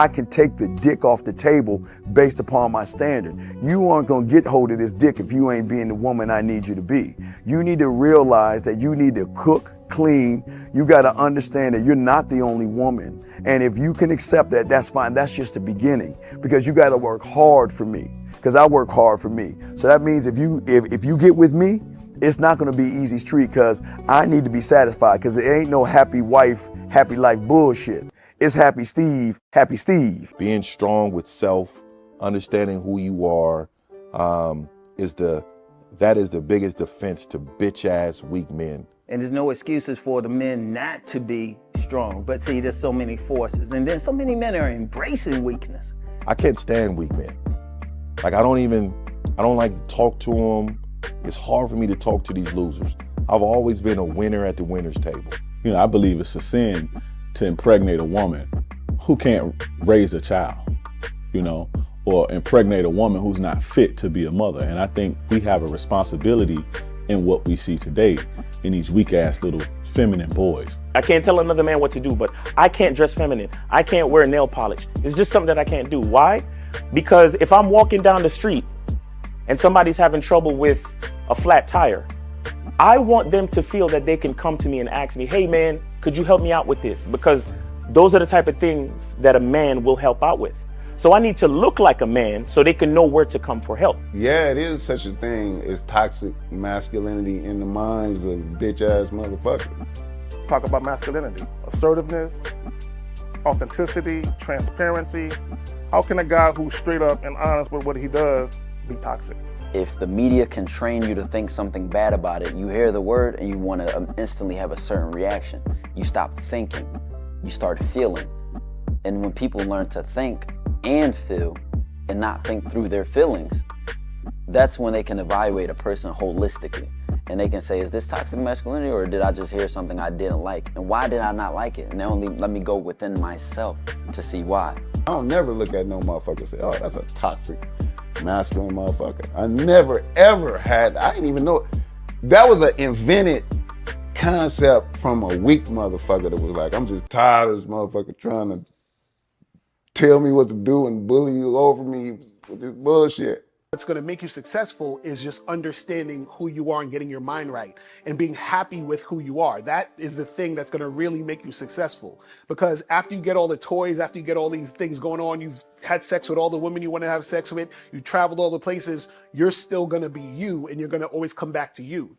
I can take the dick off the table based upon my standard. You aren't gonna get hold of this dick if you ain't being the woman I need you to be. You need to realize that you need to cook, clean. You gotta understand that you're not the only woman. And if you can accept that, that's fine. That's just the beginning, because you gotta work hard for me, because I work hard for me. So that means if you get with me, it's not gonna be easy street, because I need to be satisfied, because it ain't no happy wife, happy life bullshit. It's happy Steve, happy Steve. Being strong with self, understanding who you are, is the biggest defense to bitch ass weak men. And there's no excuses for the men not to be strong. But see, there's so many forces, and then so many men are embracing weakness. I can't stand weak men. Like I don't like to talk to them. It's hard for me to talk to these losers. I've always been a winner at the winner's table. You know, I believe it's a sin to impregnate a woman who can't raise a child, you know, or impregnate a woman who's not fit to be a mother. And I think we have a responsibility in what we see today in these weak ass little feminine boys. I can't tell another man what to do, but I can't dress feminine. I can't wear nail polish. It's just something that I can't do. Why? Because if I'm walking down the street and somebody's having trouble with a flat tire, I want them to feel that they can come to me and ask me, hey man, could you help me out with this? Because those are the type of things that a man will help out with. So I need to look like a man so they can know where to come for help. Yeah, it is such a thing as toxic masculinity in the minds of bitch ass motherfuckers. Talk about masculinity, assertiveness, authenticity, transparency. How can a guy who's straight up and honest with what he does be toxic? If the media can train you to think something bad about it, you hear the word and you want to instantly have a certain reaction. You stop thinking, you start feeling. And when people learn to think and feel and not think through their feelings, that's when they can evaluate a person holistically. And they can say, is this toxic masculinity, or did I just hear something I didn't like? And why did I not like it? And only let me go within myself to see why. I don't never look at no motherfucker and say, oh, that's a toxic masculine motherfucker. I never ever had, I didn't even know, that was an invented concept from a weak motherfucker that was like, I'm just tired of this motherfucker trying to tell me what to do and bully you over me with this bullshit. What's going to make you successful is just understanding who you are and getting your mind right and being happy with who you are. That is the thing that's going to really make you successful. Because after you get all the toys, after you get all these things going on, you've had sex with all the women you want to have sex with, you traveled all the places, you're still going to be you, and you're going to always come back to you.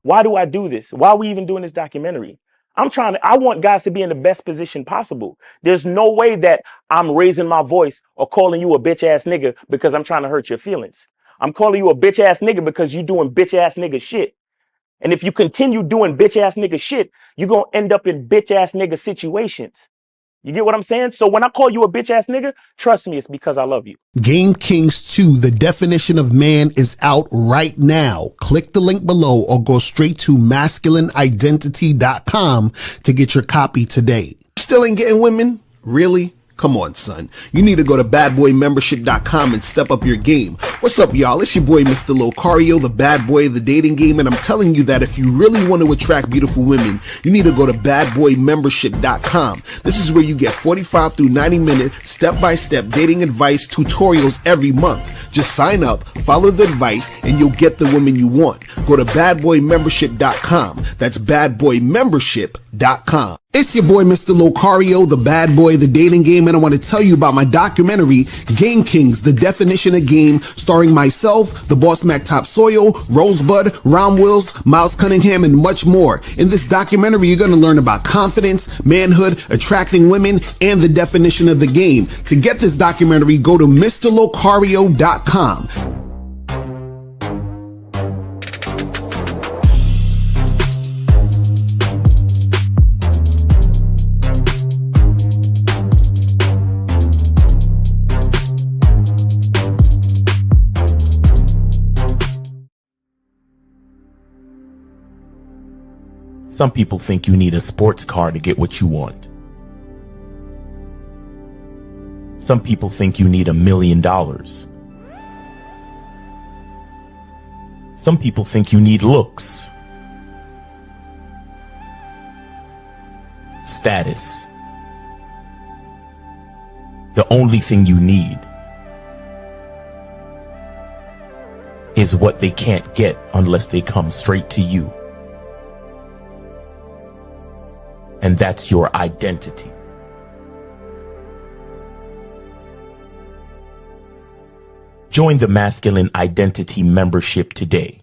Why do I do this? Why are we even doing this documentary? I want guys to be in the best position possible. There's no way that I'm raising my voice or calling you a bitch ass nigga because I'm trying to hurt your feelings. I'm calling you a bitch ass nigga because you're doing bitch ass nigga shit. And if you continue doing bitch ass nigga shit, you're going to end up in bitch ass nigga situations. You get what I'm saying? So when I call you a bitch ass nigga, trust me, it's because I love you. Game Kings 2, the definition of man, is out right now. Click the link below or go straight to masculineidentity.com to get your copy today. Still ain't getting women? Really? Come on, son. You need to go to badboymembership.com and step up your game. What's up, y'all? It's your boy, Mr. Locario, the bad boy of the dating game, and I'm telling you that if you really want to attract beautiful women, you need to go to badboymembership.com. This is where you get 45 through 90-minute step-by-step dating advice tutorials every month. Just sign up, follow the advice, and you'll get the women you want. Go to badboymembership.com. That's badboymembership.com. It's your boy, Mr. Locario, the bad boy of the dating game, and I want to tell you about my documentary, Game Kings, the definition of game, starring myself, the Boss Mac Topsoil, Rosebud, Ron Wills, Miles Cunningham, and much more. In this documentary, you're going to learn about confidence, manhood, attracting women, and the definition of the game. To get this documentary, go to MrLocario.com. Some people think you need a sports car to get what you want. Some people think you need $1 million. Some people think you need looks, status. The only thing you need is what they can't get unless they come straight to you. And that's your identity. Join the Masculine Identity membership today.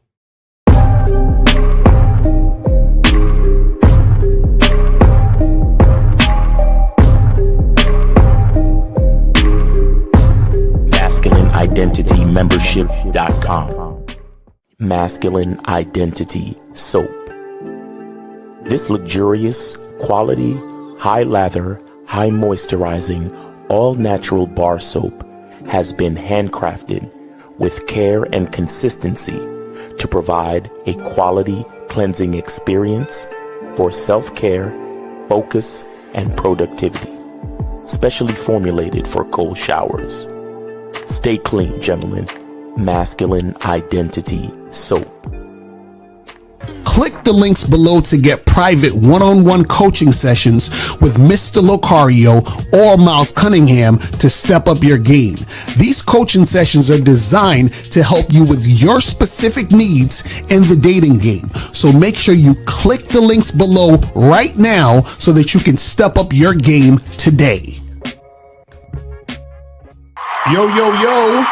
MasculineIdentityMembership.com. Masculine Identity Soap. This luxurious, quality, high lather, high moisturizing, all natural bar soap has been handcrafted with care and consistency to provide a quality cleansing experience for self-care, focus, and productivity. Specially formulated for cold showers. Stay clean, gentlemen. Masculine Identity Soap. Click the links below to get private one-on-one coaching sessions with Mr. Locario or Miles Cunningham to step up your game. These coaching sessions are designed to help you with your specific needs in the dating game. So make sure you click the links below right now so that you can step up your game today. Yo, yo, yo.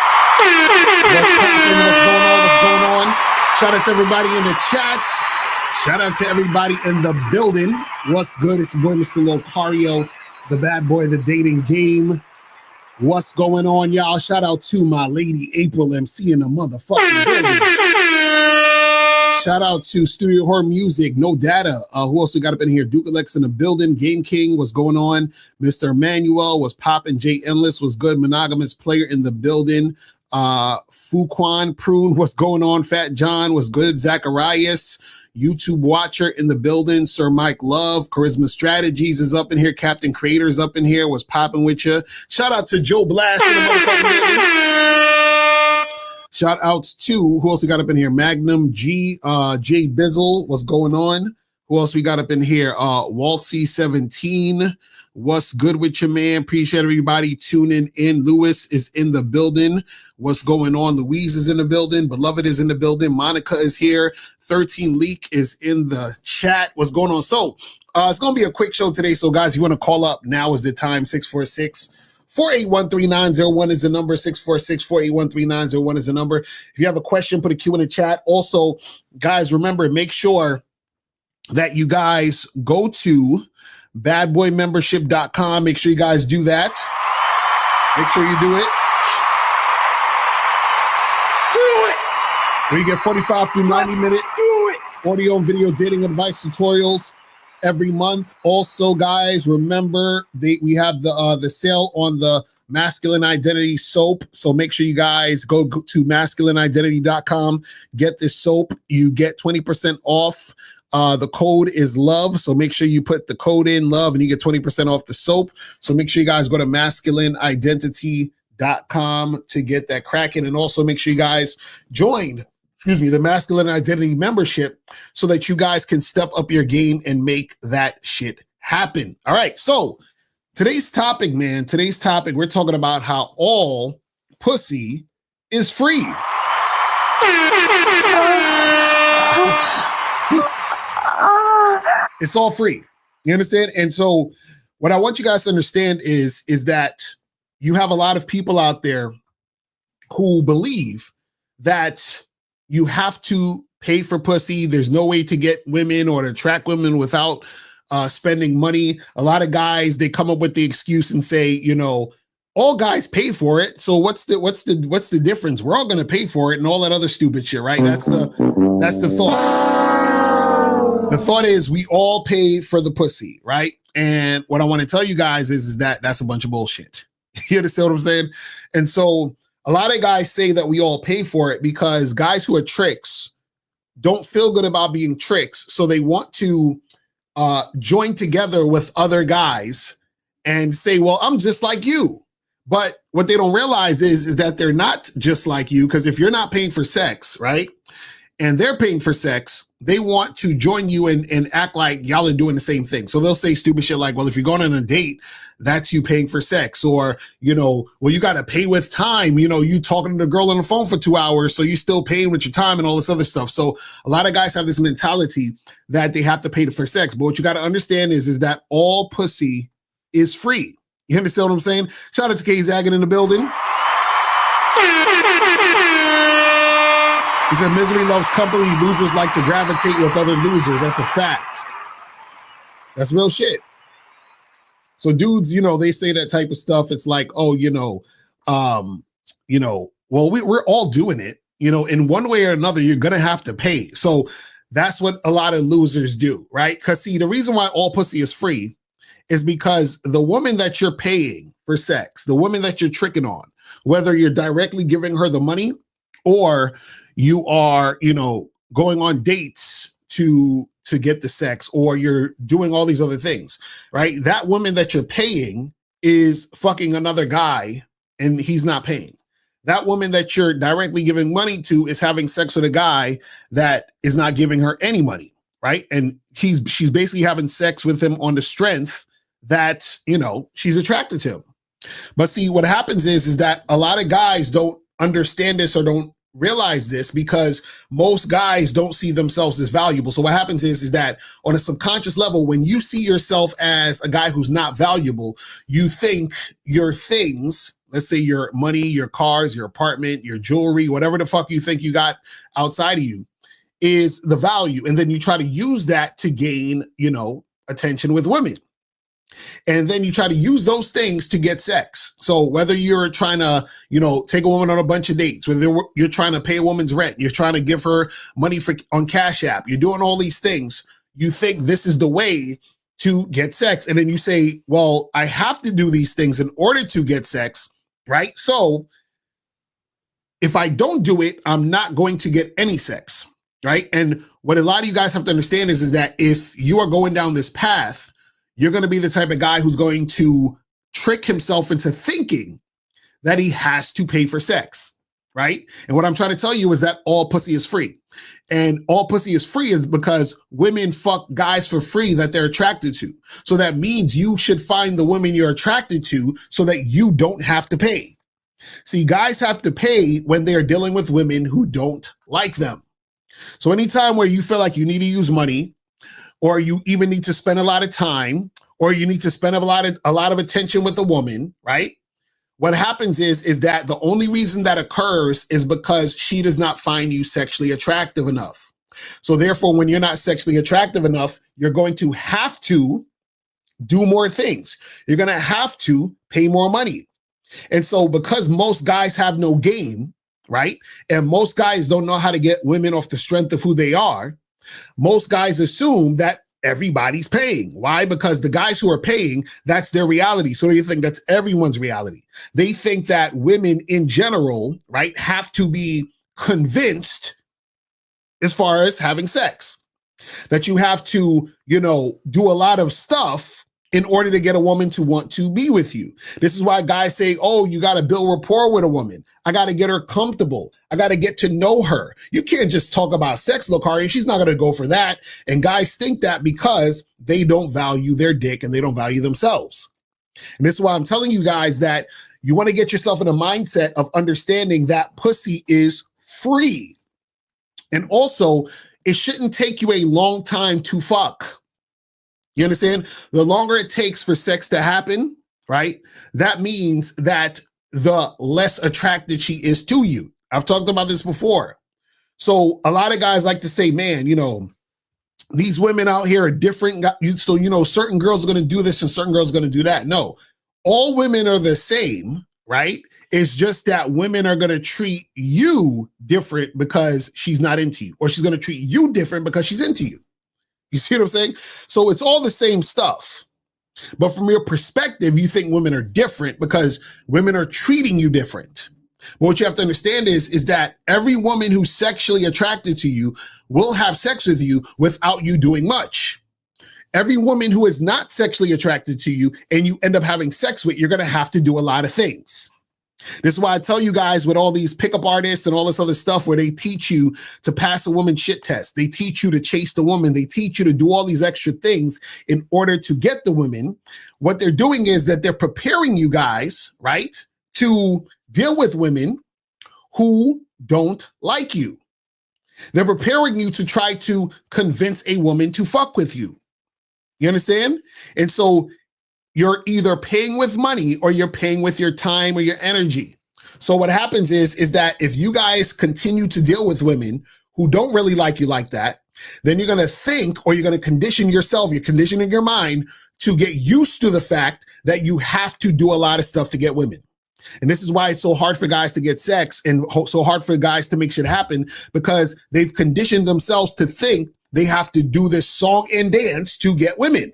What's poppin'? What's going on? What's going on? Shout out to everybody in the chat. Shout out to everybody in the building. What's good? It's your boy, Mr. Locario, the bad boy of the dating game. What's going on, y'all? Shout out to my lady April MC in the motherfucking building. Shout out to Studio Horror Music, No Data. Who else we got up in here? Duke Alex in the building. Game King, what's going on? Mr. Emmanuel was popping. Jay Endless was good. Monogamous Player in the building. Fuquan Prune, what's going on? Fat John was good. Zacharias, YouTube Watcher in the building. Sir Mike Love, Charisma Strategies is up in here. Captain Creators up in here. Was popping with you. Shout out to Joe Blast in the motherfucking building. Shout outs to who else we got up in here? Magnum G, Jay Bizzle, what's going on? Who else we got up in here? Waltzy 17. What's good with you, man? Appreciate everybody tuning in. Lewis is in the building. What's going on? Louise is in the building. Beloved is in the building. Monica is here. 13 Leak is in the chat. What's going on? So it's going to be a quick show today. So guys, you want to call up, now is the time. 646-481-3901 is the number. 646-481-3901 is the number. If you have a question, put a Q in the chat. Also, guys, remember, make sure that you guys go to badboymembership.com. Make sure you guys do that. Make sure you do it. Do it! Where you get 45 through 90 minute audio and video dating advice tutorials every month. Also, guys, remember we have the sale on the Masculine Identity soap. So make sure you guys go to masculineidentity.com. Get this soap. You get 20% off. The code is love. So make sure you put the code in love and you get 20% off the soap. So make sure you guys go to masculineidentity.com to get that cracking. And also make sure you guys join, the Masculine Identity membership so that you guys can step up your game and make that shit happen. All right. So today's topic, man, we're talking about how all pussy is free. It's all free. You understand? And so what I want you guys to understand is that you have a lot of people out there who believe that you have to pay for pussy. There's no way to get women or to attract women without spending money. A lot of guys, they come up with the excuse and say, all guys pay for it. So what's the difference? We're all going to pay for it and all that other stupid shit, right? That's the thought. The thought is we all pay for the pussy, right? And what I want to tell you guys is that that's a bunch of bullshit. You understand what I'm saying? And so a lot of guys say that we all pay for it because guys who are tricks don't feel good about being tricks. So they want to join together with other guys and say, well, I'm just like you. But what they don't realize is that they're not just like you, because if you're not paying for sex, right, and they're paying for sex, they want to join you and act like y'all are doing the same thing. So they'll say stupid shit like, well, if you're going on a date, that's you paying for sex. Or, you know, well, you got to pay with time. You know, you talking to the girl on the phone for 2 hours, so you still paying with your time and all this other stuff. So a lot of guys have this mentality that they have to pay for sex. But what you got to understand is that all pussy is free. You understand what I'm saying? Shout out to K Zaggin in the building. He said, misery loves company. Losers like to gravitate with other losers. That's a fact. That's real shit. So dudes, you know, they say that type of stuff. It's like, oh, well, we're all doing it. You know, in one way or another, you're going to have to pay. So that's what a lot of losers do, right? Because see, the reason why all pussy is free is because the woman that you're paying for sex, the woman that you're tricking on, whether you're directly giving her the money or you are, you know, going on dates to get the sex, or you're doing all these other things, right? That woman that you're paying is fucking another guy and he's not paying. That woman that you're directly giving money to is having sex with a guy that is not giving her any money, right? And she's basically having sex with him on the strength that, you know, she's attracted to him. But see, what happens is that a lot of guys don't understand this or don't realize this because most guys don't see themselves as valuable. So what happens is that on a subconscious level, when you see yourself as a guy who's not valuable, you think your things, let's say your money, your cars, your apartment, your jewelry, whatever the fuck you think you got outside of you is the value. And then you try to use that to gain, you know, attention with women. And then you try to use those things to get sex. So whether you're trying to, you know, take a woman on a bunch of dates, whether you're trying to pay a woman's rent, you're trying to give her money on Cash App, you're doing all these things, you think this is the way to get sex. And then you say, well, I have to do these things in order to get sex, right? So if I don't do it, I'm not going to get any sex, right? And what a lot of you guys have to understand is that if you are going down this path, you're going to be the type of guy who's going to trick himself into thinking that he has to pay for sex, right? And what I'm trying to tell you is that all pussy is free. And all pussy is free is because women fuck guys for free that they're attracted to. So that means you should find the women you're attracted to so that you don't have to pay. See, guys have to pay when they're dealing with women who don't like them. So anytime where you feel like you need to use money, or you even need to spend a lot of time, or you need to spend a lot of attention with a woman, right? What happens is that the only reason that occurs is because she does not find you sexually attractive enough. So therefore, when you're not sexually attractive enough, you're going to have to do more things. You're going to have to pay more money. And so because most guys have no game, right? And most guys don't know how to get women off the strength of who they are, most guys assume that everybody's paying. Why? Because the guys who are paying, that's their reality. So you think that's everyone's reality. They think that women in general, right, have to be convinced as far as having sex, that you have to, you know, do a lot of stuff in order to get a woman to want to be with you. This is why guys say, oh, you got to build rapport with a woman. I got to get her comfortable. I got to get to know her. You can't just talk about sex, Locario. She's not going to go for that. And guys think that because they don't value their dick and they don't value themselves. And this is why I'm telling you guys that you want to get yourself in a mindset of understanding that pussy is free. And also, it shouldn't take you a long time to fuck. You understand? The longer it takes for sex to happen, right? That means that the less attracted she is to you. I've talked about this before. So a lot of guys like to say, man, you know, these women out here are different. So, you know, certain girls are going to do this and certain girls are going to do that. No, all women are the same, right? It's just that women are going to treat you different because she's not into you, or she's going to treat you different because she's into you. You see what I'm saying? So it's all the same stuff. But from your perspective, you think women are different because women are treating you different. But what you have to understand is that every woman who's sexually attracted to you will have sex with you without you doing much. Every woman who is not sexually attracted to you and you end up having sex with, you're going to have to do a lot of things. This is why I tell you guys with all these pickup artists and all this other stuff where they teach you to pass a woman shit test. They teach you to chase the woman. They teach you to do all these extra things in order to get the women. What they're doing is that they're preparing you guys, right, to deal with women who don't like you. They're preparing you to try to convince a woman to fuck with you. You understand? And so you're either paying with money or you're paying with your time or your energy. So what happens is that if you guys continue to deal with women who don't really like you like that, then you're going to think, or you're going to condition yourself, you're conditioning your mind to get used to the fact that you have to do a lot of stuff to get women. And this is why it's so hard for guys to get sex and so hard for guys to make shit happen, because they've conditioned themselves to think they have to do this song and dance to get women.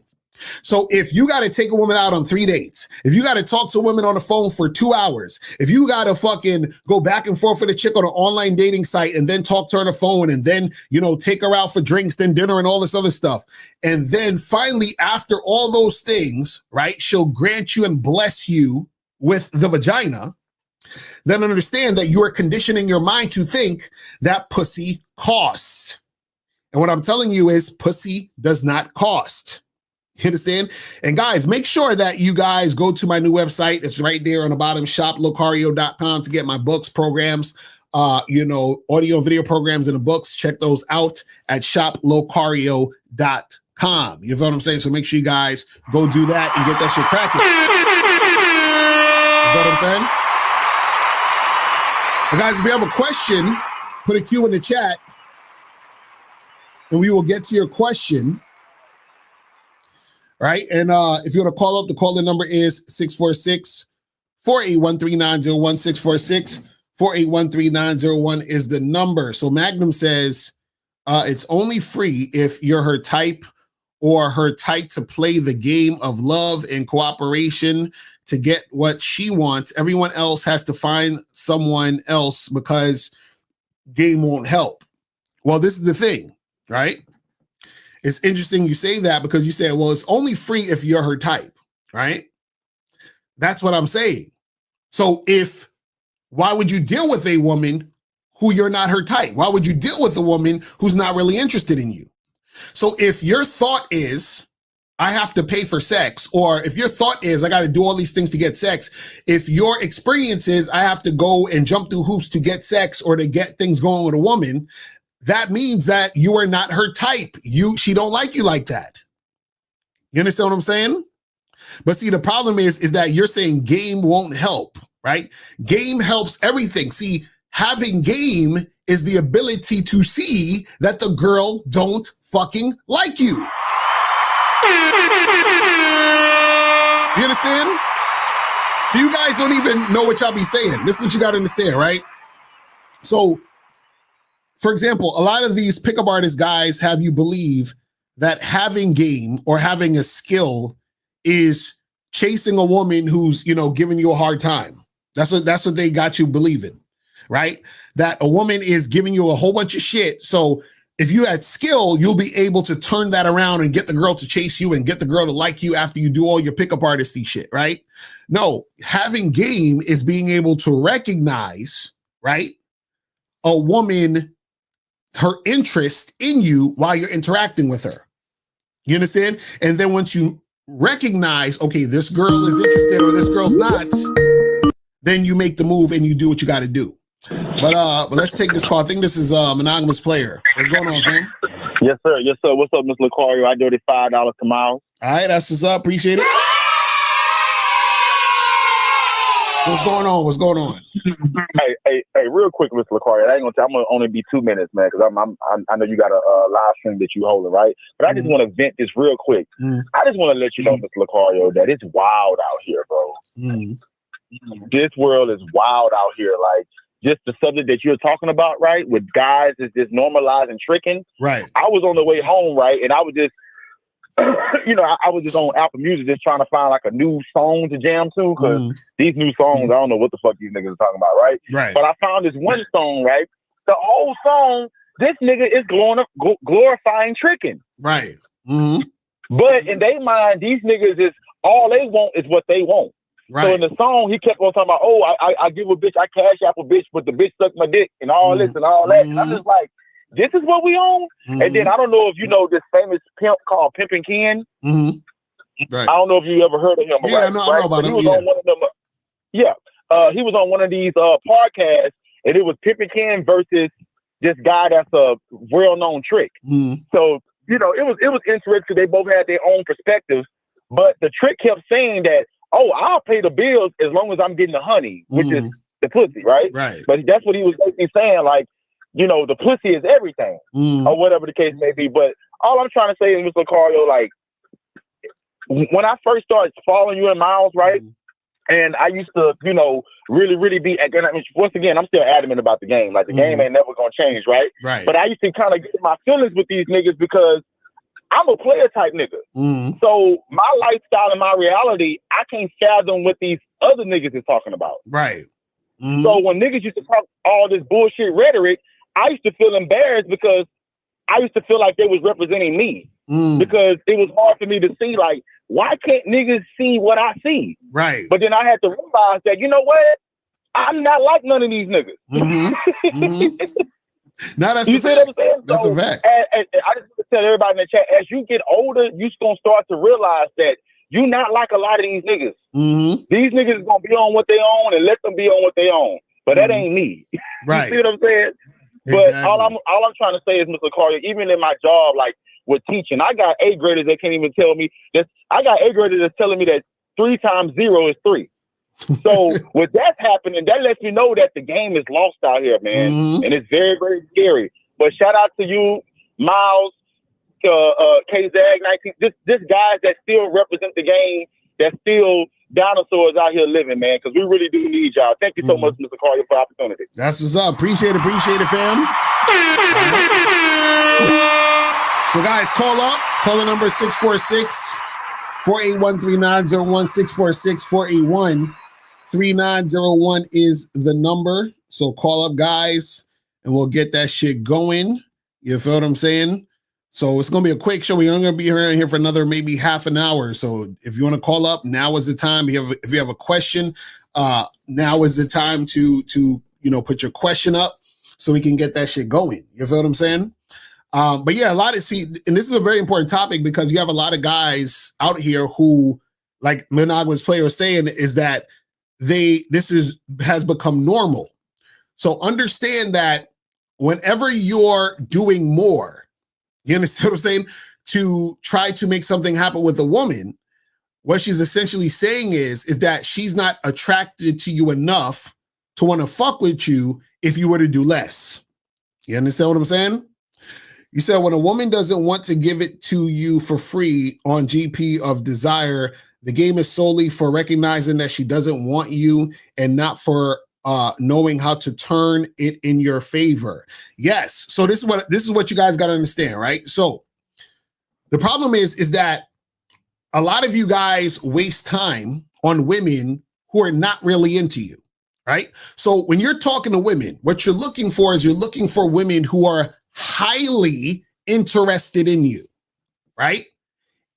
So if you got to take a woman out on 3 dates, if you got to talk to women on the phone for 2 hours, if you got to fucking go back and forth with a chick on an online dating site and then talk to her on the phone and then, you know, take her out for drinks, then dinner and all this other stuff. And then finally, after all those things, right, she'll grant you and bless you with the vagina, then understand that you are conditioning your mind to think that pussy costs. And what I'm telling you is pussy does not cost. You understand? And guys, make sure that you guys go to my new website. It's right there on the bottom, shoplocario.com, to get my books, programs, you know, audio and video programs and the books. Check those out at shoplocario.com. You know what I'm saying? So make sure you guys go do that and get that shit cracking. You know what I'm saying? And guys, if you have a question, put a Q in the chat and we will get to your question. Right? And if you want to call up, the call-in number is 646-481-3901. 646-481-3901 is the number. So Magnum says it's only free if you're her type or her type to play the game of love and cooperation to get what she wants. Everyone else has to find someone else because game won't help. Well, this is the thing, right? It's interesting you say that because you say, well, it's only free if you're her type, right? That's what I'm saying. So why would you deal with a woman who you're not her type? Why would you deal with a woman who's not really interested in you? So if your thought is, I have to pay for sex, or if your thought is, I got to do all these things to get sex, if your experience is, I have to go and jump through hoops to get sex or to get things going with a woman, that means that you are not her type. She don't like you like that. You understand what I'm saying? But see, the problem is that you're saying game won't help, right? Game helps everything. See, having game is the ability to see that the girl don't fucking like you. You understand? So you guys don't even know what y'all be saying. This is what you got to understand, right? So, for example, a lot of these pickup artist guys have you believe that having game or having a skill is chasing a woman who's, you know, giving you a hard time. That's what they got you believing, right? That a woman is giving you a whole bunch of shit. So if you had skill, you'll be able to turn that around and get the girl to chase you and get the girl to like you after you do all your pickup artisty shit, right? No, having game is being able to recognize, right, a woman, her interest in you while you're interacting with her. You understand? And then once you recognize, okay, this girl is interested or this girl's not, then you make the move and you do what you got to do. But let's take this call. I think this is a monogamous player. What's going on, fam? Yes, sir. Yes, sir. What's up, Mr. Locario? I donated $5 to Miles. All right, that's what's up. Appreciate it. So what's going on? What's going on? Hey, real quick, Mr. Locario. I'm gonna only be 2 minutes, man, because I know you got a live stream that you holding, right? But I just want to vent this real quick. I just want to let you know, Mr. Locario, that it's wild out here, bro. This world is wild out here. Like, just the subject that you're talking about, right, with guys is just normalizing tricking. Right. I was on the way home, right, and I was just, you know, I was just on Apple Music just trying to find like a new song to jam to, because these new songs, I don't know what the fuck these niggas are talking about, right? Right. But I found this one song, right? The whole song, this nigga is glorifying tricking. Right. But in their mind, these niggas is all they want is what they want. Right. So in the song, he kept on talking about, oh, I give a bitch, I cash app a bitch, but the bitch suck my dick and all this and all that. And I'm just like, this is what we own? And then I don't know if you know this famous pimp called Pimpin' Ken. Right. I don't know if you ever heard of him. Yeah, I know about him. He was on one of them. He was on one of these podcasts, and it was Pimpin' Ken versus this guy that's a well-known trick. So, you know, it was interesting. They both had their own perspectives, but the trick kept saying that, oh, I'll pay the bills as long as I'm getting the honey, which is the pussy, right? Right. But that's what he was basically saying, like, you know, the pussy is everything, or whatever the case may be. But all I'm trying to say is, Mr. Locario, like, when I first started following you in Miles, right? And I used to, you know, really, really be, again, I mean, once again, I'm still adamant about the game. Like, the game ain't never going to change, right? Right. But I used to kind of get my feelings with these niggas because I'm a player type nigga. So my lifestyle and my reality, I can't fathom what these other niggas is talking about. Right. So when niggas used to talk all this bullshit rhetoric, I used to feel embarrassed because I used to feel like they was representing me. Because it was hard for me to see, like, why can't niggas see what I see? Right. But then I had to realize that, you know what? I'm not like none of these niggas. No, that's you a see fact. what I'm saying? That's So, a fact. and I just want to tell everybody in the chat, as you get older, you're going to start to realize that you're not like a lot of these niggas. These niggas is going to be on what they own and let them be on what they own. But that ain't me. Right. You see what I'm saying? But all I'm trying to say is, Mr. Locario, even in my job, like with teaching, I got A graders that can't even tell me that. I got A graders that's telling me that 3 times 0 is 3. So with that happening, that lets me know that the game is lost out here, man, and it's very, very scary. But shout out to you, Miles, K-Zag 19, this guys that still represent the game, that still dinosaurs out here living, man, because we really do need y'all. Thank you so much, Mr. Locario, for the opportunity. That's what's up. Appreciate it, fam. So guys, call up. Caller number 646-481-3901, 646-481-3901 is the number. So call up, guys, and we'll get that shit going. You feel what I'm saying? So it's going to be a quick show. We're only going to be here for another maybe half an hour. So if you want to call up, now is the time. If you have a question, now is the time to put your question up so we can get that shit going. You feel what I'm saying? But yeah, and this is a very important topic because you have a lot of guys out here who, like monogamous player was saying, is that has become normal. So understand that whenever you're doing more, you understand what I'm saying, to try to make something happen with a woman, what she's essentially saying is that she's not attracted to you enough to want to fuck with you if you were to do less. You understand what I'm saying? You said when a woman doesn't want to give it to you for free on GP of desire, the game is solely for recognizing that she doesn't want you and not for knowing how to turn it in your favor. Yes. So this is what you guys got to understand, right? So the problem is that a lot of you guys waste time on women who are not really into you, right? So when you're talking to women, what you're looking for women who are highly interested in you, right?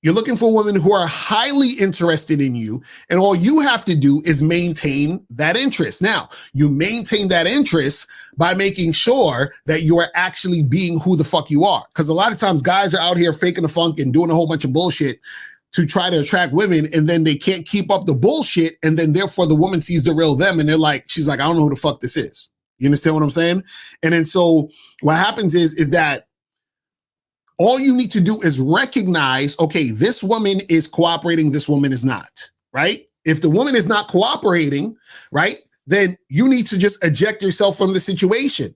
You're looking for women who are highly interested in you, and all you have to do is maintain that interest. Now, you maintain that interest by making sure that you are actually being who the fuck you are. Because a lot of times guys are out here faking the funk and doing a whole bunch of bullshit to try to attract women, and then they can't keep up the bullshit, and then therefore the woman sees the real them, and she's like, I don't know who the fuck this is. You understand what I'm saying? And then so what happens is that all you need to do is recognize, okay, this woman is cooperating, this woman is not, right? If the woman is not cooperating, right, then you need to just eject yourself from the situation.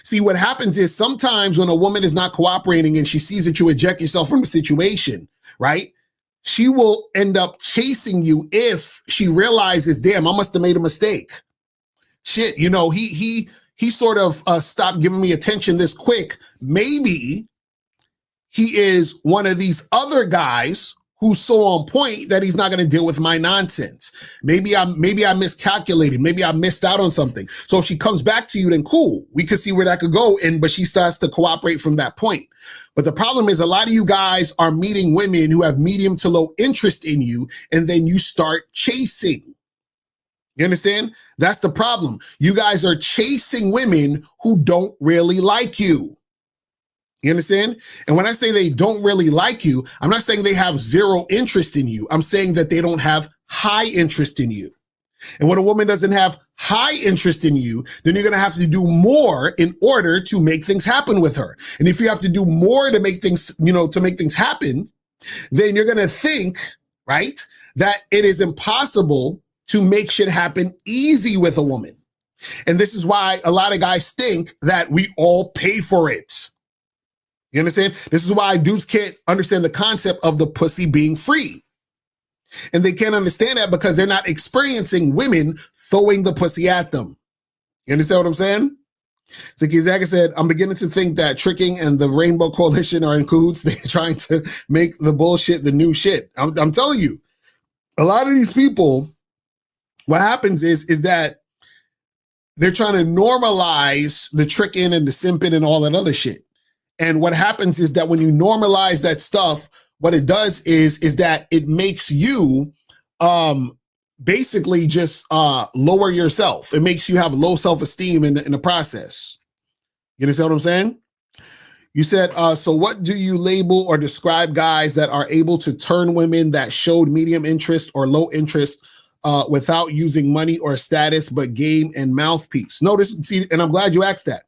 See, what happens is sometimes when a woman is not cooperating and she sees that you eject yourself from the situation, right, she will end up chasing you if she realizes, damn, I must have made a mistake. Shit, he sort of stopped giving me attention this quick. Maybe he is one of these other guys who's so on point that he's not going to deal with my nonsense. Maybe I miscalculated. Maybe I missed out on something. So if she comes back to you, then cool. We could see where that could go. But she starts to cooperate from that point. But the problem is a lot of you guys are meeting women who have medium to low interest in you, and then you start chasing. You understand? That's the problem. You guys are chasing women who don't really like you. You understand? And when I say they don't really like you, I'm not saying they have zero interest in you. I'm saying that they don't have high interest in you. And when a woman doesn't have high interest in you, then you're going to have to do more in order to make things happen with her. And if you have to do more to make things, to make things happen, then you're going to think, right, that it is impossible to make shit happen easy with a woman. And this is why a lot of guys think that we all pay for it. You understand? This is why dudes can't understand the concept of the pussy being free. And they can't understand that because they're not experiencing women throwing the pussy at them. You understand what I'm saying? So Kizaka said, I'm beginning to think that Tricking and the Rainbow Coalition are in cahoots. They're trying to make the bullshit the new shit. I'm telling you, a lot of these people, what happens is that they're trying to normalize the tricking and the simping and all that other shit. And what happens is that when you normalize that stuff, what it does is that it makes you basically just lower yourself. It makes you have low self-esteem in the process. You understand what I'm saying? You said, so what do you label or describe guys that are able to turn women that showed medium interest or low interest without using money or status, but game and mouthpiece? Notice, see, and I'm glad you asked that.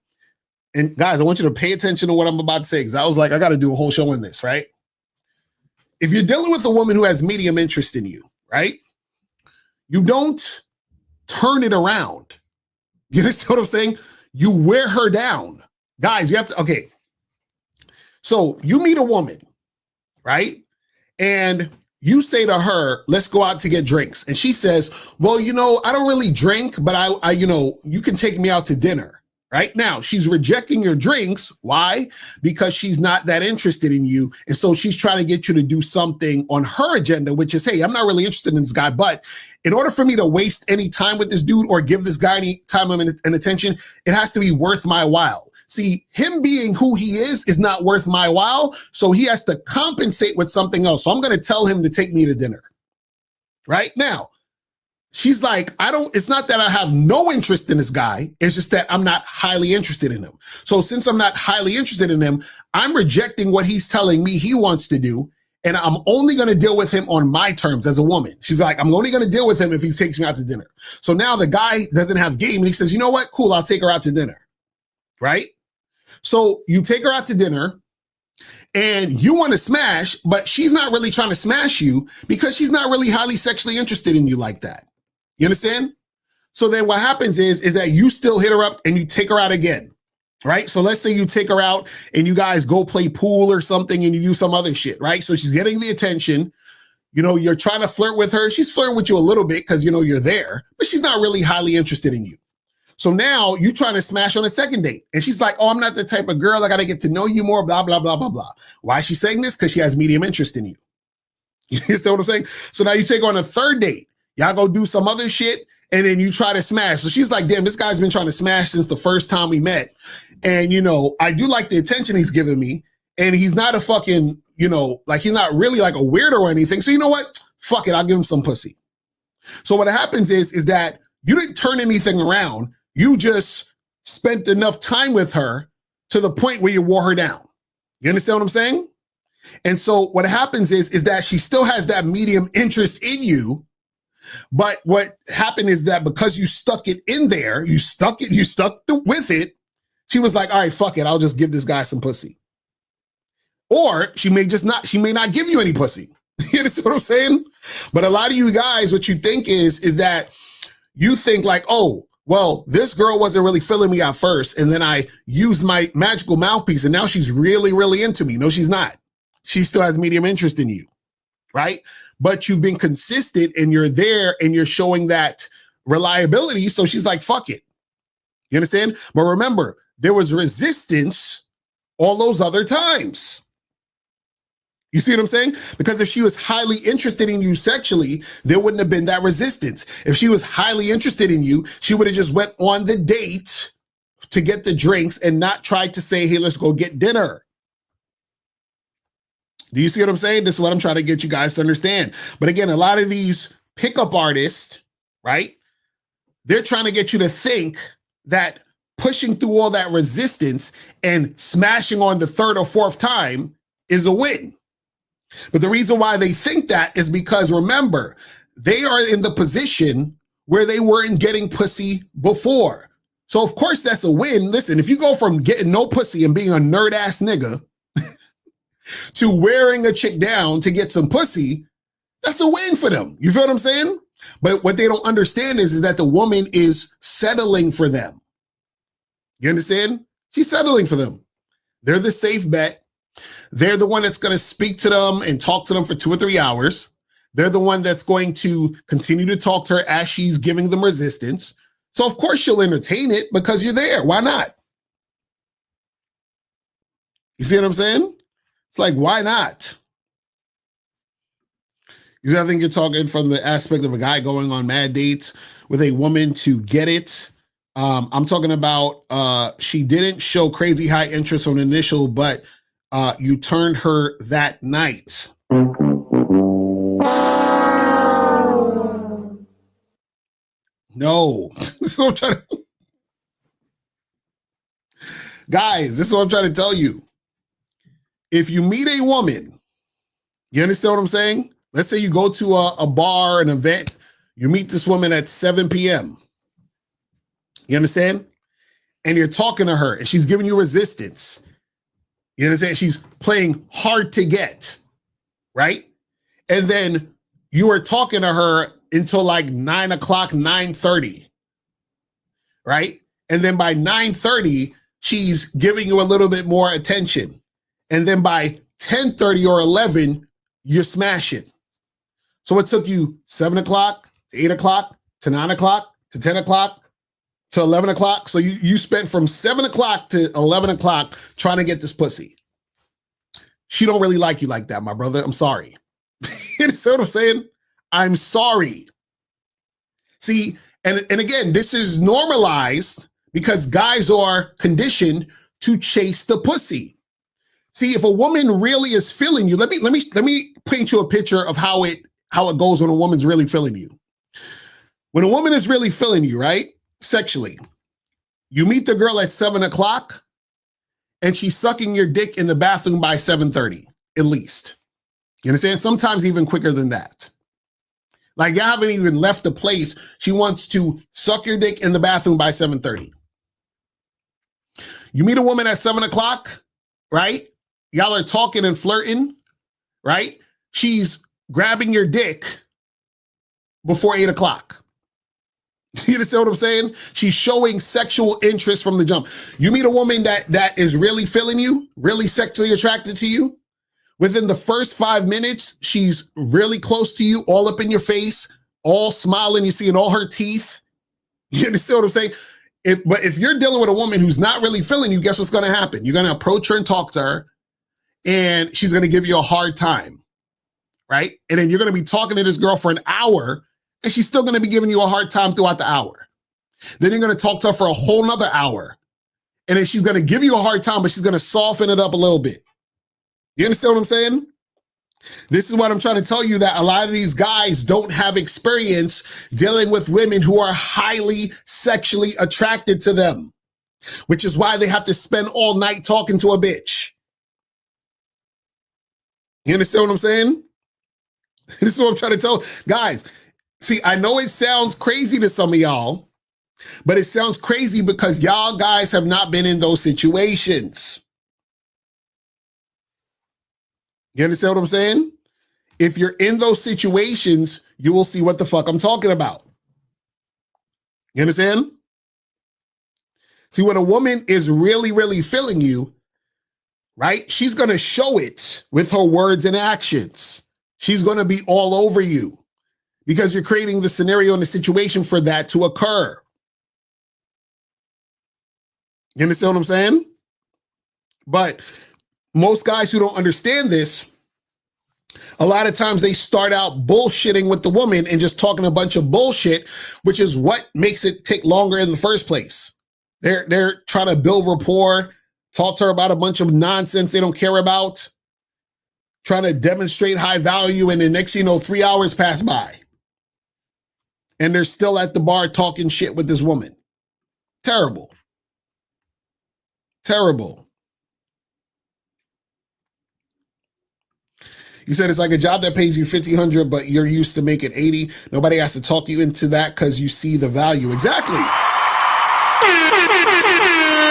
And guys, I want you to pay attention to what I'm about to say, because I was like, I got to do a whole show on this, right? If you're dealing with a woman who has medium interest in you, right? You don't turn it around. You understand what I'm saying? You wear her down. Guys, you have to, okay. So you meet a woman, right? And you say to her, let's go out to get drinks. And she says, well, I don't really drink, but I you can take me out to dinner. Right now, she's rejecting your drinks. Why? Because she's not that interested in you. And so she's trying to get you to do something on her agenda, which is, hey, I'm not really interested in this guy, but in order for me to waste any time with this dude or give this guy any time and attention, it has to be worth my while. See, him being who he is not worth my while. So he has to compensate with something else. So I'm going to tell him to take me to dinner. Right now, she's like, it's not that I have no interest in this guy. It's just that I'm not highly interested in him. So since I'm not highly interested in him, I'm rejecting what he's telling me he wants to do. And I'm only going to deal with him on my terms as a woman. She's like, I'm only going to deal with him if he takes me out to dinner. So now the guy doesn't have game and he says, you know what? Cool. I'll take her out to dinner. Right? So you take her out to dinner and you want to smash, but she's not really trying to smash you because she's not really highly sexually interested in you like that. You understand? So then what happens is that you still hit her up and you take her out again, right? So let's say you take her out and you guys go play pool or something and you do some other shit, right? So she's getting the attention. You're trying to flirt with her. She's flirting with you a little bit because, you're there, but she's not really highly interested in you. So now you trying to smash on a second date. And she's like, oh, I'm not the type of girl. I got to get to know you more, blah, blah, blah, blah, blah. Why is she saying this? Because she has medium interest in you. You understand what I'm saying? So now you take her on a third date. Y'all go do some other shit, and then you try to smash. So she's like, damn, this guy's been trying to smash since the first time we met. And, I do like the attention he's giving me. And he's not a fucking, he's not really like a weirdo or anything. So you know what? Fuck it. I'll give him some pussy. So what happens is that you didn't turn anything around. You just spent enough time with her to the point where you wore her down. You understand what I'm saying? And so what happens is that she still has that medium interest in you. But what happened is that because you stuck it in there, you stuck with it, she was like, all right, fuck it. I'll just give this guy some pussy. Or she may not give you any pussy. You understand what I'm saying? But a lot of you guys, what you think is that you think like, oh, well, this girl wasn't really feeling me at first. And then I used my magical mouthpiece and now she's really, really into me. No, she's not. She still has medium interest in you. Right? But you've been consistent and you're there and you're showing that reliability. So she's like, fuck it. You understand? But remember, there was resistance all those other times. You see what I'm saying? Because if she was highly interested in you sexually, there wouldn't have been that resistance. If she was highly interested in you, she would have just went on the date to get the drinks and not tried to say, hey, let's go get dinner. Do you see what I'm saying? This is what I'm trying to get you guys to understand. But again, a lot of these pickup artists, right? They're trying to get you to think that pushing through all that resistance and smashing on the third or fourth time is a win. But the reason why they think that is because, remember, they are in the position where they weren't getting pussy before. So, of course, that's a win. Listen, if you go from getting no pussy and being a nerd-ass nigga to wearing a chick down to get some pussy, that's a win for them. You feel what I'm saying? But what they don't understand is that the woman is settling for them. You understand? She's settling for them. They're the safe bet. They're the one that's going to speak to them and talk to them for 2 or 3 hours. They're the one that's going to continue to talk to her as she's giving them resistance. So, of course, she'll entertain it because you're there. Why not? You see what I'm saying? It's like, why not? Because I think you're talking from the aspect of a guy going on mad dates with a woman to get it. I'm talking about she didn't show crazy high interest on initial, but you turned her that night. No. This is what I'm trying to... Guys, this is what I'm trying to tell you. If you meet a woman, you understand what I'm saying? Let's say you go to a bar, an event, you meet this woman at 7 p.m. You understand? And you're talking to her and she's giving you resistance. You understand? She's playing hard to get, right? And then you are talking to her until like 9 o'clock, 9:30, right? And then by 9:30, she's giving you a little bit more attention. And then by 10:30 or 11, you're smashing. So it took you 7 o'clock to 8 o'clock to 9 o'clock to 10 o'clock to 11 o'clock. So you spent from 7 o'clock to 11 o'clock trying to get this pussy. She don't really like you like that, my brother. I'm sorry. You see what I'm saying? I'm sorry. See, and again, this is normalized because guys are conditioned to chase the pussy. See, if a woman really is feeling you, let me paint you a picture of how it goes when a woman's really feeling you. When a woman is really feeling you, right? Sexually, you meet the girl at 7 o'clock and she's sucking your dick in the bathroom by 7:30, at least. You understand? Sometimes even quicker than that. Like you haven't even left the place. She wants to suck your dick in the bathroom by 7:30. You meet a woman at 7 o'clock, right? Y'all are talking and flirting, right? She's grabbing your dick before 8 o'clock. You understand what I'm saying? She's showing sexual interest from the jump. You meet a woman that is really feeling you, really sexually attracted to you. Within the first 5 minutes, she's really close to you, all up in your face, all smiling. You're seeing all her teeth. You understand what I'm saying? But if you're dealing with a woman who's not really feeling you, guess what's going to happen? You're going to approach her and talk to her, and she's going to give you a hard time, right? And then you're going to be talking to this girl for an hour, and she's still going to be giving you a hard time throughout the hour. Then you're going to talk to her for a whole nother hour, and then she's going to give you a hard time, but she's going to soften it up a little bit. You understand what I'm saying? This is what I'm trying to tell you, that a lot of these guys don't have experience dealing with women who are highly sexually attracted to them, which is why they have to spend all night talking to a bitch. You understand what I'm saying? This is what I'm trying to tell guys. See, I know it sounds crazy to some of y'all, but it sounds crazy because y'all guys have not been in those situations. You understand what I'm saying? If you're in those situations, you will see what the fuck I'm talking about. You understand? See, when a woman is really, really feeling you, right? She's going to show it with her words and actions. She's going to be all over you because you're creating the scenario and the situation for that to occur. You understand what I'm saying? But most guys who don't understand this, A lot of times they start out bullshitting with the woman and just talking a bunch of bullshit, which is what makes it take longer in the first place. They're trying to build rapport, talk to her about a bunch of nonsense they don't care about, trying to demonstrate high value, and the next 3 hours pass by. And they're still at the bar talking shit with this woman. Terrible. Terrible. You said it's like a job that pays you $1,500, but you're used to making $80. Nobody has to talk you into that because you see the value. Exactly.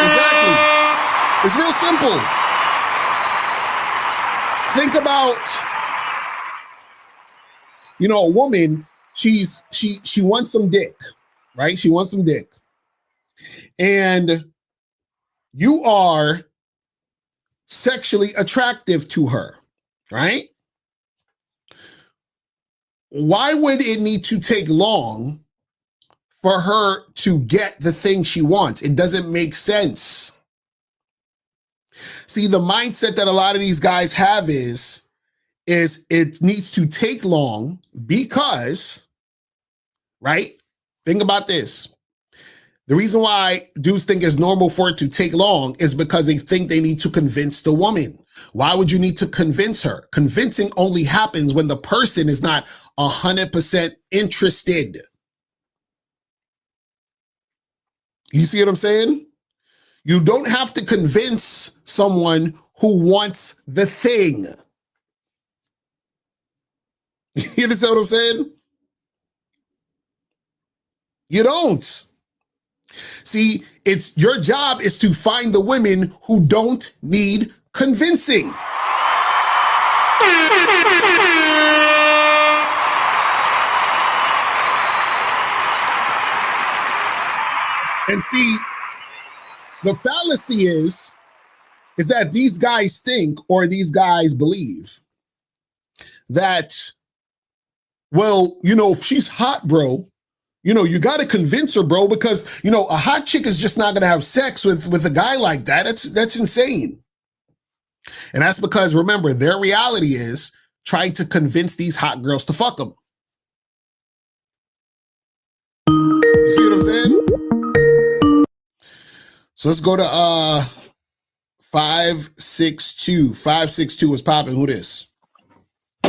Exactly. It's real simple. Think about, a woman, she wants some dick, right? She wants some dick. And you are sexually attractive to her, right? Why would it need to take long for her to get the thing she wants? It doesn't make sense. See, the mindset that a lot of these guys have is it needs to take long because, right? Think about this. The reason why dudes think it's normal for it to take long is because they think they need to convince the woman. Why would you need to convince her? Convincing only happens when the person is not 100% interested. You see what I'm saying? You don't have to convince someone who wants the thing. You understand what I'm saying? You don't. See, it's your job is to find the women who don't need convincing. And see, the fallacy is that these guys think, or these guys believe that, well, if she's hot, bro, you got to convince her, bro, because, a hot chick is just not going to have sex with a guy like that. That's insane. And that's because, remember, their reality is trying to convince these hot girls to fuck them. You see what I'm saying? So let's go to 562. 562 is popping. Who this?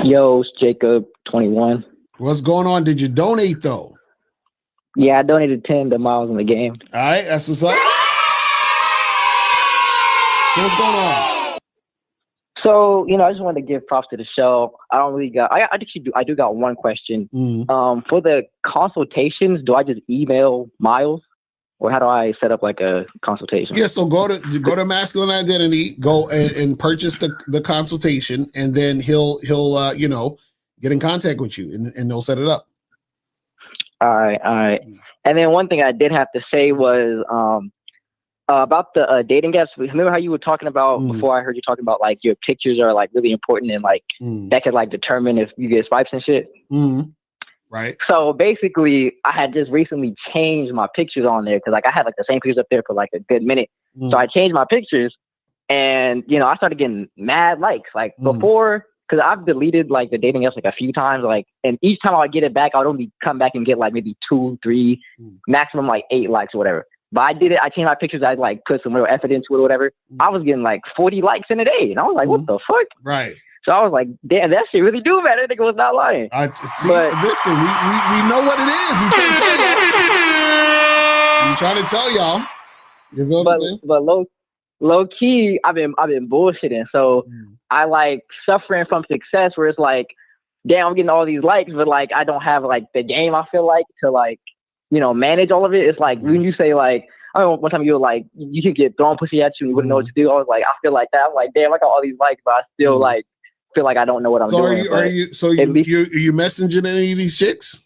Yo, it's Jacob, 21. What's going on? Did you donate, though? Yeah, I donated 10 to Miles in the game. All right, that's what's up. So what's going on? So, I just wanted to give props to the show. I don't really got, I do got one question. For the consultations, do I just email Miles? Or how do I set up like a consultation? Yeah, so go to Masculine Identity, go and purchase the consultation, and then he'll get in contact with you and they'll set it up. All right. And then one thing I did have to say was about the dating apps. Remember how you were talking about before? I heard you talking about like your pictures are like really important and like that could like determine if you get swipes and shit. Right. So basically, I had just recently changed my pictures on there because like I had like the same pictures up there for like a good minute. So I changed my pictures, and I started getting mad likes. Like before, because I've deleted like the dating apps like a few times, like, and each time I get it back, I would only come back and get like maybe 2, 3, maximum like 8 likes or whatever. But I did it. I changed my pictures. I like put some little effort into it or whatever. I was getting like 40 likes in a day, and I was like, what the fuck? Right. So I was like, damn, that shit really do matter. That nigga was not lying. Listen, we know what it is. We trying to tell y'all. You feel what I'm saying? But low key, I've been bullshitting. So I like suffering from success where it's like, damn, I'm getting all these likes, but like I don't have like the game. I feel like to like manage all of it. It's like when you say like, I don't know, one time you were like, you could get thrown pussy at you and you wouldn't know what to do. I was like, I feel like that. I'm like, damn, I got all these likes, but I still like feel like I don't know what I'm doing. Are you messaging any of these chicks?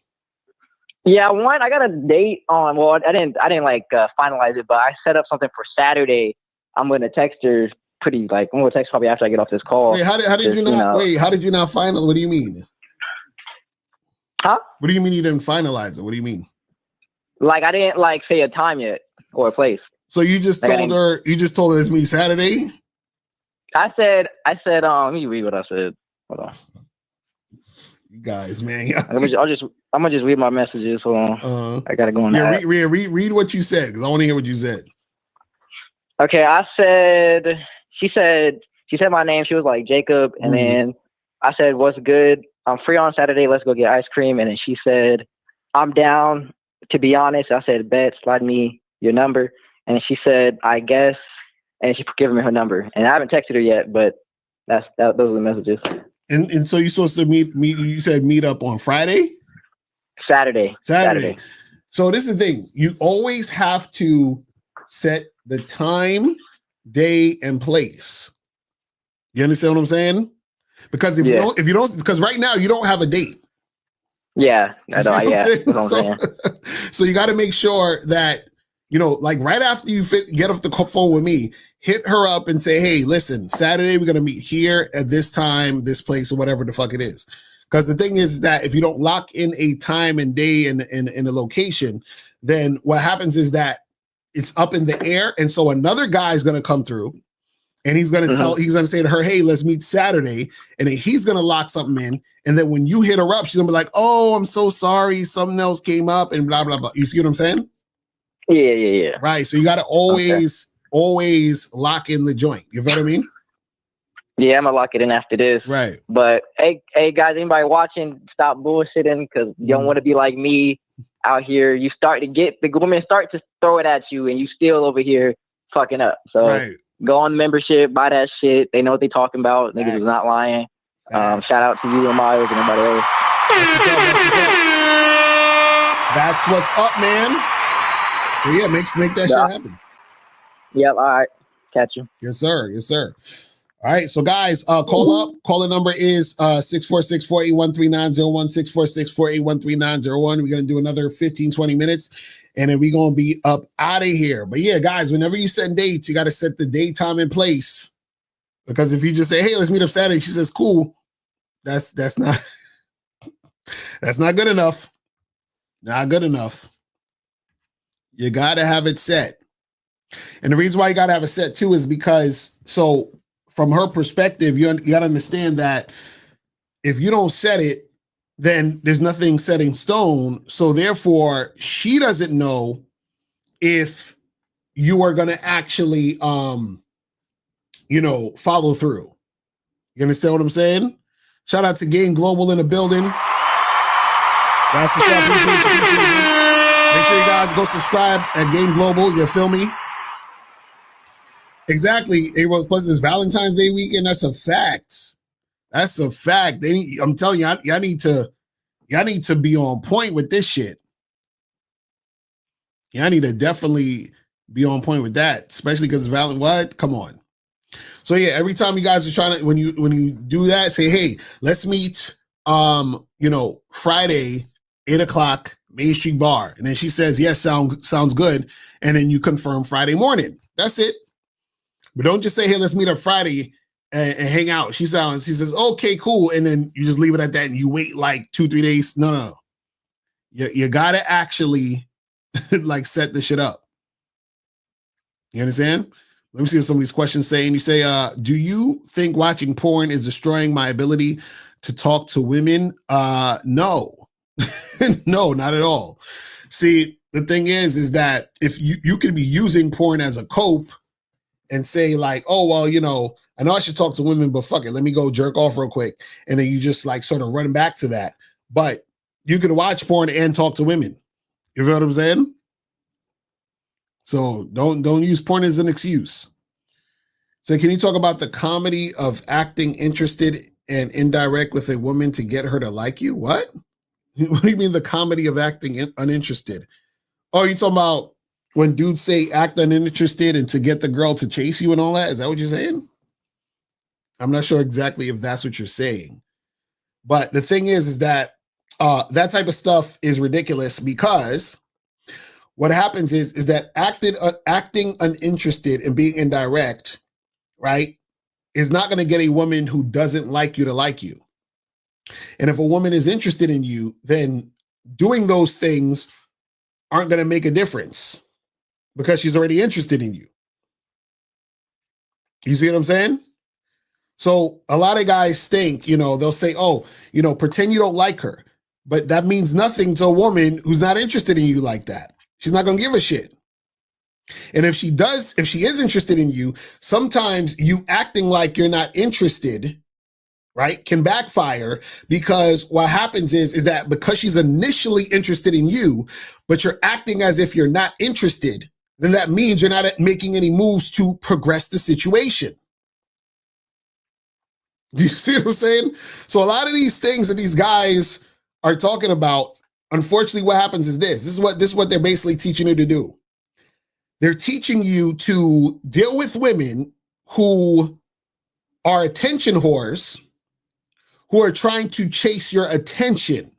Yeah, I got a date on. Well, I didn't like finalize it, but I set up something for Saturday. I'm gonna text her I'm gonna text probably after I get off this call. Wait, how did you not finalize? What do you mean? Huh? What do you mean you didn't finalize it? What do you mean? Like I didn't like say a time yet or a place. So you just told her it's me Saturday? I said, let me read what I said. Hold on. You guys, man. I'm gonna just read my messages. Hold on. I gotta go on Yeah, that. read what you said because I want to hear what you said. Okay, she said my name. She was like Jacob, and then I said, "What's good? I'm free on Saturday. Let's go get ice cream." And then she said, "I'm down. To be honest," I said, "Bet, slide me your number." And she said, "I guess," and she giving me her number. And I haven't texted her yet, but those are the messages. And so you're supposed to meet. You said meet up on Friday. Saturday. So this is the thing. You always have to set the time, day, and place. You understand what I'm saying? Because if you don't, because right now you don't have a date. Yeah, that's what I'm saying. So you got to make sure that, like right after you get off the phone with me, hit her up and say, hey, listen, Saturday we're going to meet here at this time, this place, or whatever the fuck it is. Because the thing is that if you don't lock in a time and day and a location, then what happens is that it's up in the air. And so another guy is going to come through and he's going to say to her, hey, let's meet Saturday. And then he's going to lock something in. And then when you hit her up, she's going to be like, oh, I'm so sorry. Something else came up and blah, blah, blah. You see what I'm saying? Yeah. Right. So you got to always lock in the joint. You know what I mean? Yeah, I'm gonna lock it in after this. Right. But hey guys, anybody watching, stop bullshitting because you don't want to be like me out here. You start to get the women start to throw it at you, and you still over here fucking up. So go on membership, buy that shit. They know what they talking about. Niggas is not lying. Shout out to you and Miles and everybody else. That's what's up, man. So yeah, make that shit happen. Yep. All right. Catch you. Yes, sir. Yes, sir. All right, so guys, call up. Caller number is 646-481-3901, 646-481-3901. We're going to do another 15, 20 minutes, and then we're going to be up out of here. But yeah, guys, whenever you set dates, you got to set the date, time, and place. Because if you just say, hey, let's meet up Saturday, she says, cool, that's not that's not good enough. Not good enough. You got to have it set. And the reason why you got to have it set, too, is because, so from her perspective, you got to understand that if you don't set it, then there's nothing set in stone. So therefore, she doesn't know if you are going to actually, follow through. You understand what I'm saying? Shout out to Game Global in the building. That's what's up. Make sure you guys go subscribe at Game Global. You feel me? Exactly. It was plus this Valentine's Day weekend. That's a fact. That's a fact. I'm telling you, y'all need to be on point with this shit. Y'all need to definitely be on point with that, especially because it's Valentine. What? Come on. So yeah, every time you guys are trying to, when you do that, say, hey, let's meet Friday, 8:00, Main Street Bar. And then she says, yes, sounds good. And then you confirm Friday morning. That's it. But don't just say, hey, let's meet up Friday and hang out. She says, okay, cool. And then you just leave it at that and you wait like 2-3 days. No. You got to actually like set the shit up. You understand? Let me see what some of these questions say. And you say, do you think watching porn is destroying my ability to talk to women? No. No, not at all. See, the thing is that if you could be using porn as a cope and say like, oh, well, I know I should talk to women, but fuck it, let me go jerk off real quick. And then you just like sort of run back to that. But you can watch porn and talk to women. You feel what I'm saying? So don't use porn as an excuse. So can you talk about the comedy of acting interested and indirect with a woman to get her to like you? What? What do you mean the comedy of acting uninterested? Oh, you talking about when dudes say act uninterested and to get the girl to chase you and all that? Is that what you're saying? I'm not sure exactly if that's what you're saying. But the thing is that that type of stuff is ridiculous because what happens is that acting uninterested and being indirect, right, is not going to get a woman who doesn't like you to like you. And if a woman is interested in you, then doing those things aren't going to make a difference because she's already interested in you. You see what I'm saying? So a lot of guys think, they'll say, oh, pretend you don't like her. But that means nothing to a woman who's not interested in you like that. She's not going to give a shit. And if she is interested in you, sometimes you acting like you're not interested, right, can backfire, because what happens is that because she's initially interested in you, but you're acting as if you're not interested, then that means you're not making any moves to progress the situation. Do you see what I'm saying? So a lot of these things that these guys are talking about, unfortunately, what happens is this is what they're basically teaching you to do. They're teaching you to deal with women who are attention whores, who are trying to chase your attention.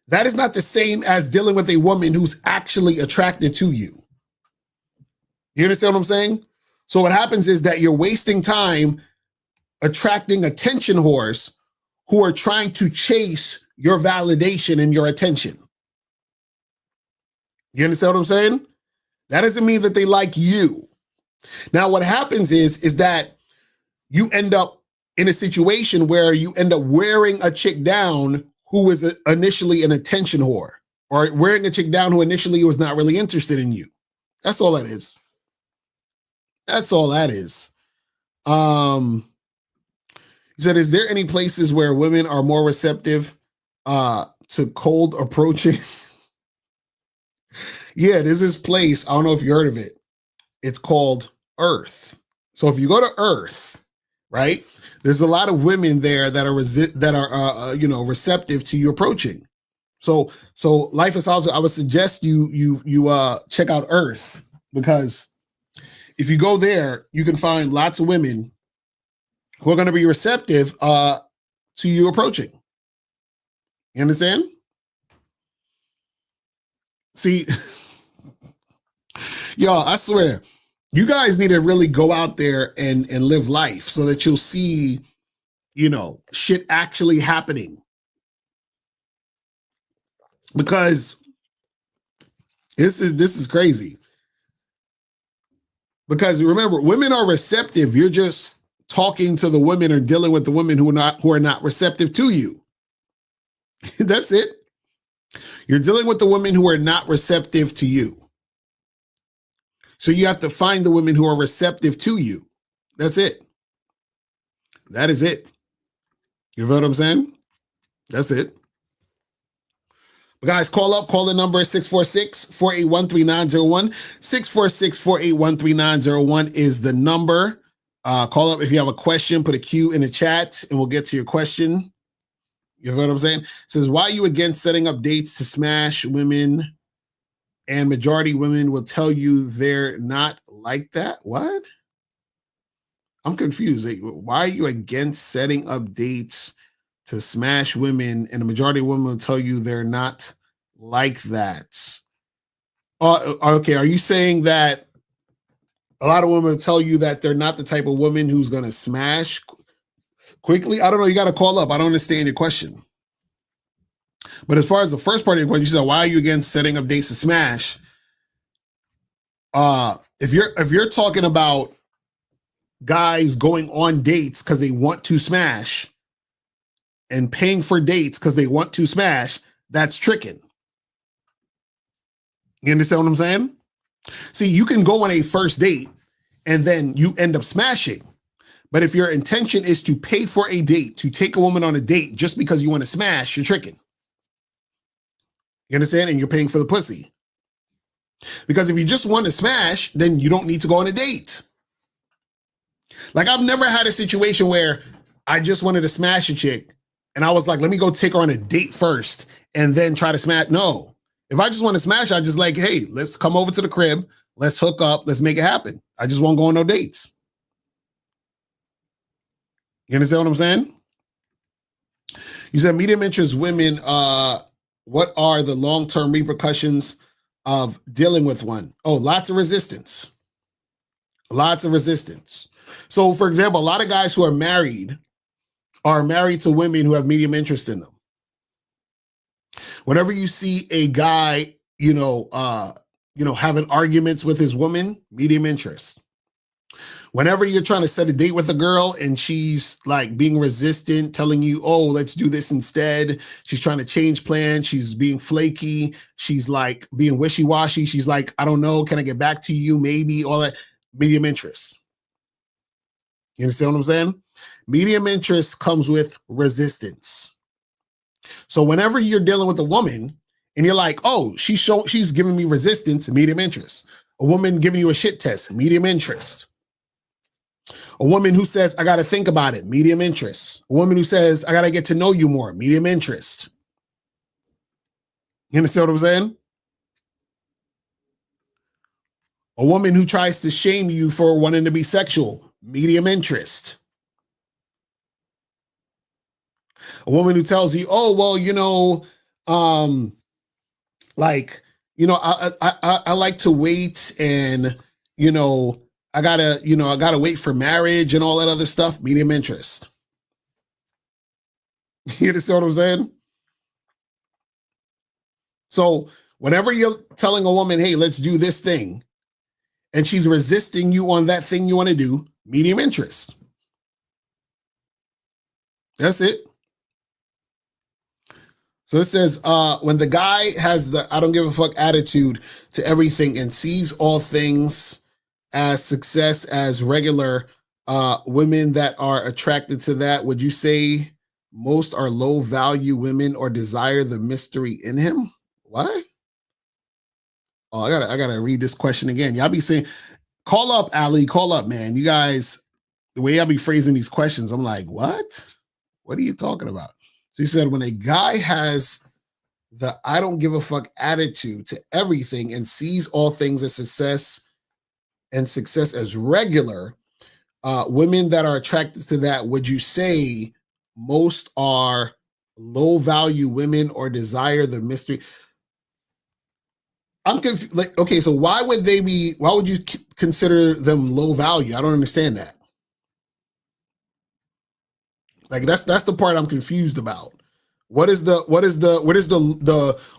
That is not the same as dealing with a woman who's actually attracted to you. You understand what I'm saying? So what happens is that you're wasting time attracting attention whores who are trying to chase your validation and your attention. You understand what I'm saying? That doesn't mean that they like you. Now, what happens is that you end up in a situation where you end up wearing a chick down who was initially an attention whore, or wearing a chick down who initially was not really interested in you. That's all that is. That's all that is. He said, is there any places where women are more receptive to cold approaching? Yeah, there's this place. I don't know if you heard of it. It's called Earth. So if you go to Earth, right, there's a lot of women there that are receptive to you approaching. So Life is also, I would suggest you check out Earth, because if you go there, you can find lots of women who are going to be receptive to you approaching. You understand? See, y'all, I swear, you guys need to really go out there and live life so that you'll see, shit actually happening. Because this is crazy. Because remember, women are receptive. You're just talking to the women or dealing with the women who are not receptive to you. That's it. You're dealing with the women who are not receptive to you. So you have to find the women who are receptive to you. That's it. That is it. You know what I'm saying? That's it. But guys, call the number 646-481-3901. 646-481-3901 is the number. Call up if you have a question, put a Q in the chat, and we'll get to your question. You know what I'm saying? It says, why are you against setting up dates to smash women? And majority women will tell you they're not like that. What? I'm confused. Why are you against setting up dates to smash women? And the majority of women will tell you they're not like that. Okay. Are you saying that a lot of women will tell you that they're not the type of woman who's going to smash quickly? I don't know. You got to call up. I don't understand your question. But as far as the first part of your question, you said, why are you against setting up dates to smash? If you're talking about guys going on dates because they want to smash and paying for dates because they want to smash, that's tricking. You understand what I'm saying? See, you can go on a first date and then you end up smashing. But if your intention is to pay for a date, to take a woman on a date just because you want to smash, you're tricking. You understand? And you're paying for the pussy. Because if you just want to smash, then you don't need to go on a date. Like, I've never had a situation where I just wanted to smash a chick and I was like, let me go take her on a date first and then try to smash. No. If I just want to smash, I just like, hey, let's come over to the crib. Let's hook up. Let's make it happen. I just won't go on no dates. You understand what I'm saying? You said medium interest women, what are the long-term repercussions of dealing with one? Oh, lots of resistance. Lots of resistance. So, for example, a lot of guys who are married to women who have medium interest in them. Whenever you see a guy, having arguments with his woman, medium interest. Whenever you're trying to set a date with a girl and she's like being resistant, telling you, oh, let's do this instead. She's trying to change plans. She's being flaky. She's like being wishy-washy. She's like, I don't know. Can I get back to you? Maybe all that. Medium interest. You understand what I'm saying? Medium interest comes with resistance. So whenever you're dealing with a woman and you're like, oh, she's giving me resistance, medium interest. A woman giving you a shit test, medium interest. A woman who says, I got to think about it, medium interest. A woman who says, I got to get to know you more, medium interest. You understand what I'm saying? A woman who tries to shame you for wanting to be sexual, medium interest. A woman who tells you, oh, well, I like to wait and, I gotta wait for marriage and all that other stuff. Medium interest. You understand what I'm saying? So whenever you're telling a woman, hey, let's do this thing, and she's resisting you on that thing you want to do, medium interest. That's it. So it says, when the guy has the I don't give a fuck attitude to everything and sees all things as success as regular, women that are attracted to that, would you say most are low value women or desire the mystery in him? What? Oh, I gotta read this question again. Y'all be saying, call up, Ali, call up, man. You guys, the way I be phrasing these questions, I'm like, what? What are you talking about? So he said, when a guy has the I don't give a fuck attitude to everything and sees all things as success as regular, women that are attracted to that, would you say most are low value women or desire the mystery? I'm confused. Like, okay, so why would you consider them low value? I don't understand that. Like, that's the part I'm confused about. Where does the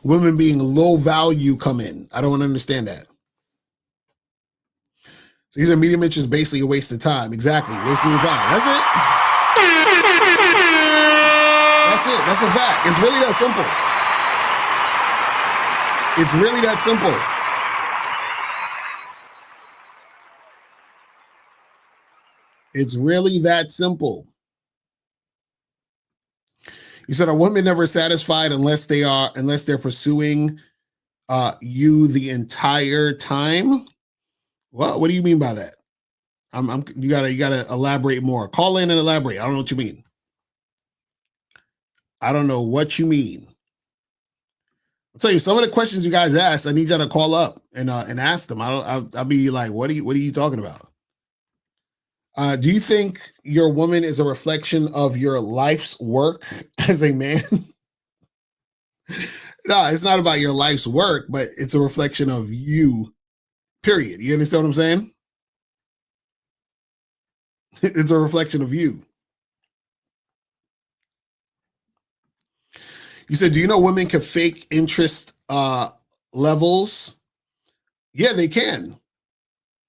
women being low value come in? I don't understand that. So these are medium interest, basically a waste of time. Exactly, wasting your time. That's it. That's it. That's a fact. It's really that simple. It's really that simple. It's really that simple. You said a woman never satisfied unless they're pursuing you the entire time. What do you mean by that? You gotta elaborate more. Call in and elaborate. I don't know what you mean. I don't know what you mean. I'll tell you some of the questions you guys asked. I need y'all to call up and ask them. I'll be like, what are you talking about? Do you think your woman is a reflection of your life's work as a man? No, it's not about your life's work, but it's a reflection of you, period. You understand what I'm saying? It's a reflection of you. You said, do you know women can fake interest levels? Yeah, they can.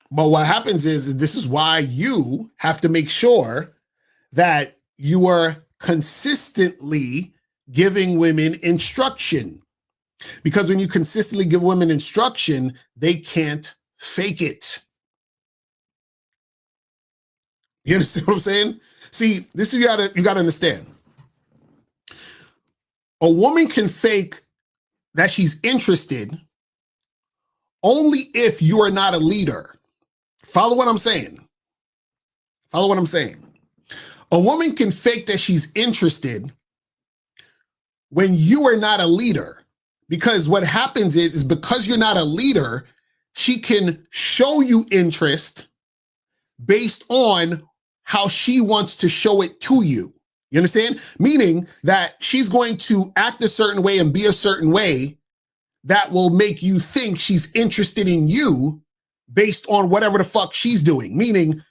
But what happens is this is why you have to make sure that you are consistently giving women instruction. Because when you consistently give women instruction, they can't fake it. You understand what I'm saying? See, this is you gotta understand. A woman can fake that she's interested only if you are not a leader. Follow what I'm saying. Follow what I'm saying. A woman can fake that she's interested when you are not a leader. Because what happens is because you're not a leader, she can show you interest based on how she wants to show it to you. You understand? Meaning that she's going to act a certain way and be a certain way that will make you think she's interested in you based on whatever the fuck she's doing. Meaning,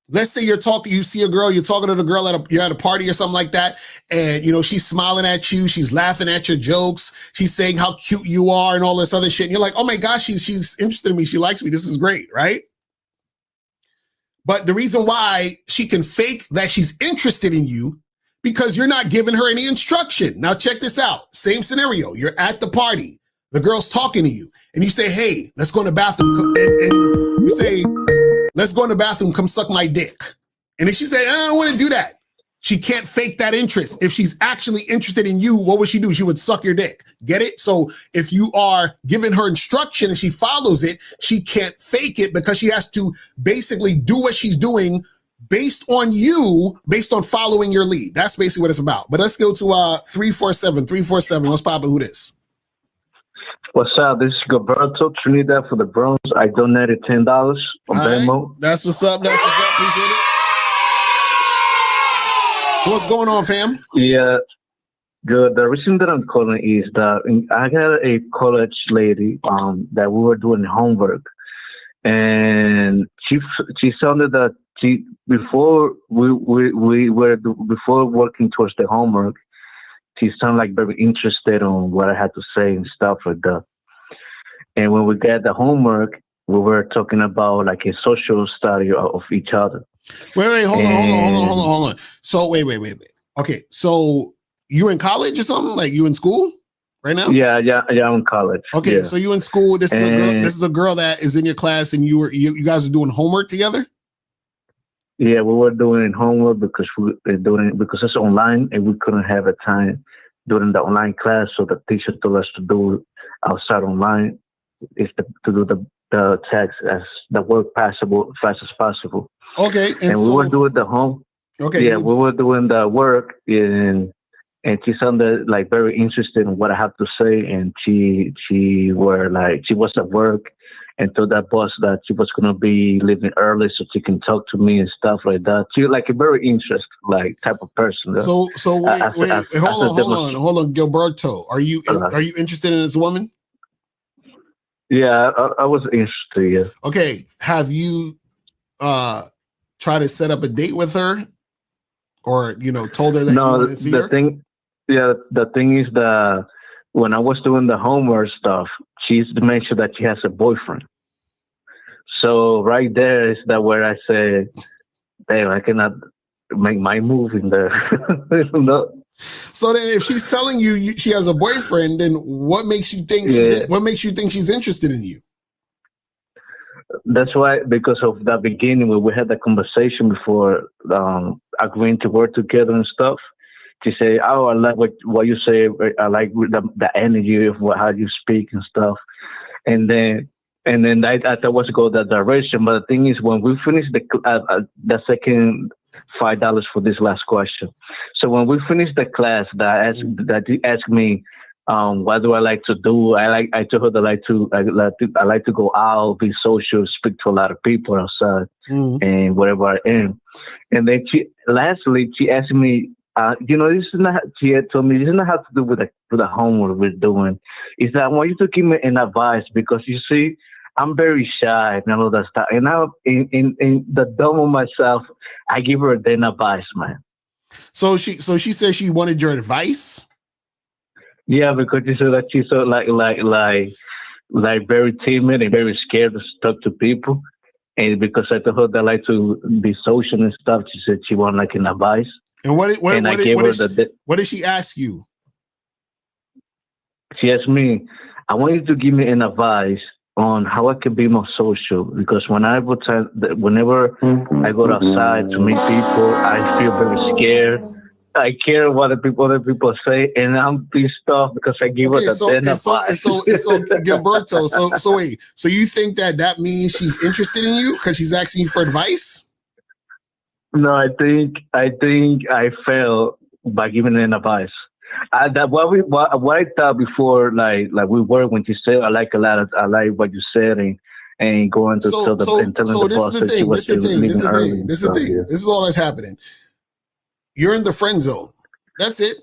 let's say you see a girl, you're talking to the girl you're at a party or something like that, and she's smiling at you, she's laughing at your jokes, she's saying how cute you are and all this other shit. And you're like, oh my gosh, she's interested in me, she likes me, this is great, right? But the reason why she can fake that she's interested in you, because you're not giving her any instruction. Now check this out. Same scenario. You're at the party. The girl's talking to you. And you say, hey, let's go in the bathroom. And you say, let's go in the bathroom. Come suck my dick. And then she said, I don't want to do that. She can't fake that interest. If she's actually interested in you, what would she do? She would suck your dick. Get it? So if you are giving her instruction and she follows it, she can't fake it because she has to basically do what she's doing based on you, based on following your lead. That's basically what it's about. But let's go to 347. 347. What's poppin'? Who this? What's up? This is Gilberto Trinidad for the Bronx. I donated $10 on Venmo. Right. That's what's up. That's what's up. Appreciate it. So what's going on, fam? Yeah, good. The reason that I'm calling is that I got a college lady that we were doing homework, and she sounded that before working towards the homework, she sounded like very interested on what I had to say and stuff like that. And when we got the homework, we were talking about like a social study of each other. Wait, hold on. So wait. Okay, so you in college or something? Like you in school right now? Yeah, I'm in college. Okay, yeah. so you in school. This is a girl that is in your class, and you guys are doing homework together. Yeah, we were doing homework because it's online, and we couldn't have a time during the online class. So the teacher told us to do it outside online, is to do the text as the work fast as possible. Okay, and we were doing the home. Okay, yeah, we were doing the work, and she sounded like very interested in what I have to say, and she was at work, and told that boss that she was gonna be leaving early so she can talk to me and stuff like that. She like a very interested like type of person. So wait, hold on, Gilberto, are you interested in this woman? Yeah, I was interested. Yeah. Okay, have you try to set up a date with her, or told her that you wanted to see her? The thing is that when I was doing the homework stuff, she's mentioned that she has a boyfriend. So right there is that where I say, "Damn, I cannot make my move in there." So then, if she's telling you she has a boyfriend, then what makes you think she's interested in you? That's why, because of that beginning when we had that conversation before agreeing to work together and stuff, she said, "Oh, I like what you say. I like the energy of how you speak and stuff." And then I thought was go that direction. But the thing is, when we finished the second $5 for this last question, so when we finished the class, that he asked me, what do I like to do? I told her that I like to go out, be social, speak to a lot of people outside, and wherever I am. And then she asked me, this is not. She had told me this is not have to do with the homework we're doing. Is that I want you to give me an advice, because you see, I'm very shy and all that stuff. And now in the dome of myself, I give her an advice, man. So she said she wanted your advice. Yeah, because she said that she's so like very timid and very scared to talk to people. And because I told her that I like to be social and stuff, she said she wanted like an advice. And what did she ask you? She asked me, I want you to give me an advice on how I can be more social, because whenever I go outside to meet people, I feel very scared. I care what other people say, and I'm pissed off because I give her the advice. So Gilberto, so wait, so you think that means she's interested in you because she's asking you for advice? No, I think I failed by giving an advice. What I thought before, like we were when you said I like what you said and going to tell the boss that she was leaving early. This is the thing. This is all that's happening. You're in the friend zone. That's it.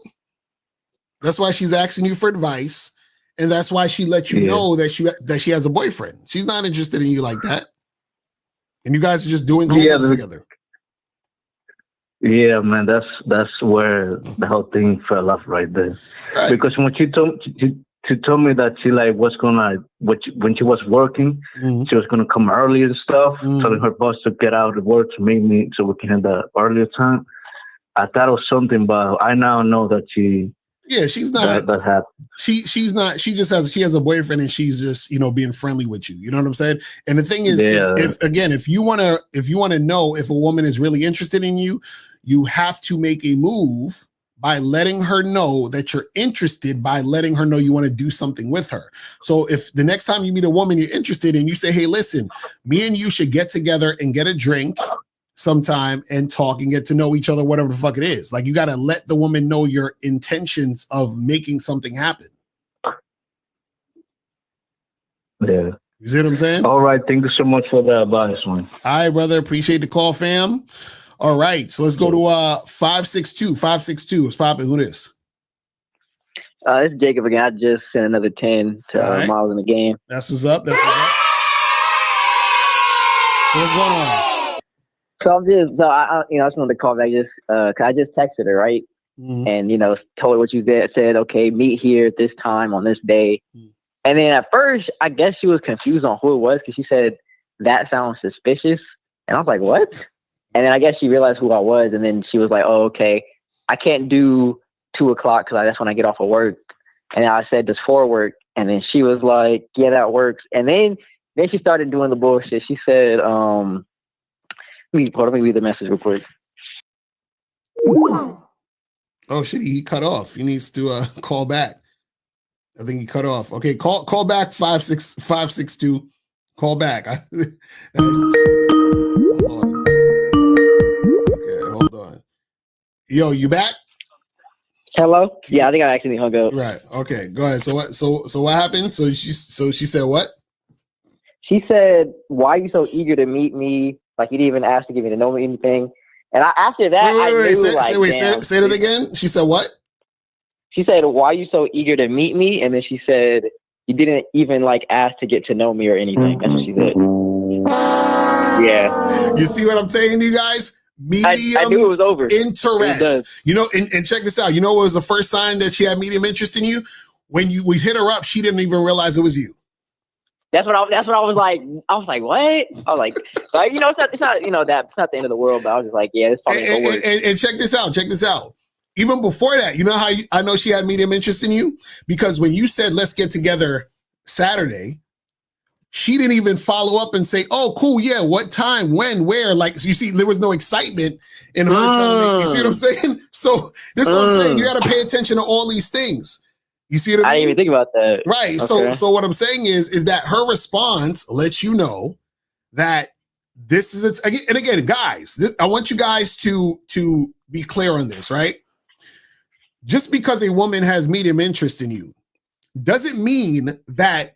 That's why she's asking you for advice, and that's why she let you know that she has a boyfriend. She's not interested in you like that, and you guys are just doing homework together. Yeah, man, that's where the whole thing fell off right there. Right. Because when she she told me that she like was gonna when she was working, she was gonna come early and stuff, telling her boss to get out of work to meet me so we can have the earlier time. I thought it was something, but I now know that she. Yeah, she's not. That happened. She's not. She has a boyfriend, and she's just being friendly with you. You know what I'm saying? And the thing is, if you wanna know if a woman is really interested in you, you have to make a move by letting her know that you're interested, by letting her know you want to do something with her. So if the next time you meet a woman you're interested in, you say, hey, listen, me and you should get together and get a drink sometime and talk and get to know each other, whatever the fuck it is. Like, you got to let the woman know your intentions of making something happen. Yeah. You see what I'm saying? All right. Thank you so much for the advice, man. All right, brother. Appreciate the call, fam. All right. So let's go to 562. 562. What's popping? Who this? It's Jacob again. I just sent another 10 to Miles in the game. That's what's up. That's what's up. So what's going on? So I'm just, I just wanted to call back just, cause I just texted her, right? And, told her what you said, okay, meet here at this time on this day. And then at first, I guess she was confused on who it was because she said, that sounds suspicious. And I was like, what? And then I guess she realized who I was. And then she was like, oh, okay, I can't do 2:00 because that's when I get off of work. And I said, does 4 work? And then she was like, yeah, that works. And then she started doing the bullshit. She said, let me read the message real quick. Oh shit, he cut off. He needs to call back. I think he cut off. Okay, call back 562. Call back. Hold on. Yo, you back? Hello? Yeah, I think I actually hung up. Right. Okay, go ahead. So what happened? So she said what? She said, why are you so eager to meet me? Like, you didn't even ask to get me to know me anything. And after that, I knew, say that again. She said what? She said, why are you so eager to meet me? And then she said, you didn't even ask to get to know me or anything. That's what she said. Yeah. You see what I'm saying, you guys? Medium I knew it was over. interest. And check this out. You know what was the first sign that she had medium interest in you? When we hit her up, she didn't even realize it was you. That's what I was like. I was like, what? I was like, it's not the end of the world. But I was just like, yeah, this probably ain't gonna work. And check this out. Even before that, you know how I know she had medium interest in you? Because when you said, let's get together Saturday, she didn't even follow up and say, oh, cool, yeah, what time, when, where? Like, you see, there was no excitement in her trying to make, you see what I'm saying? So this is what I'm saying. You got to pay attention to all these things. You see what I mean? I didn't even think about that. Right. Okay. So what I'm saying is that her response lets you know that this is it. And again, guys, I want you guys to be clear on this, right? Just because a woman has medium interest in you doesn't mean that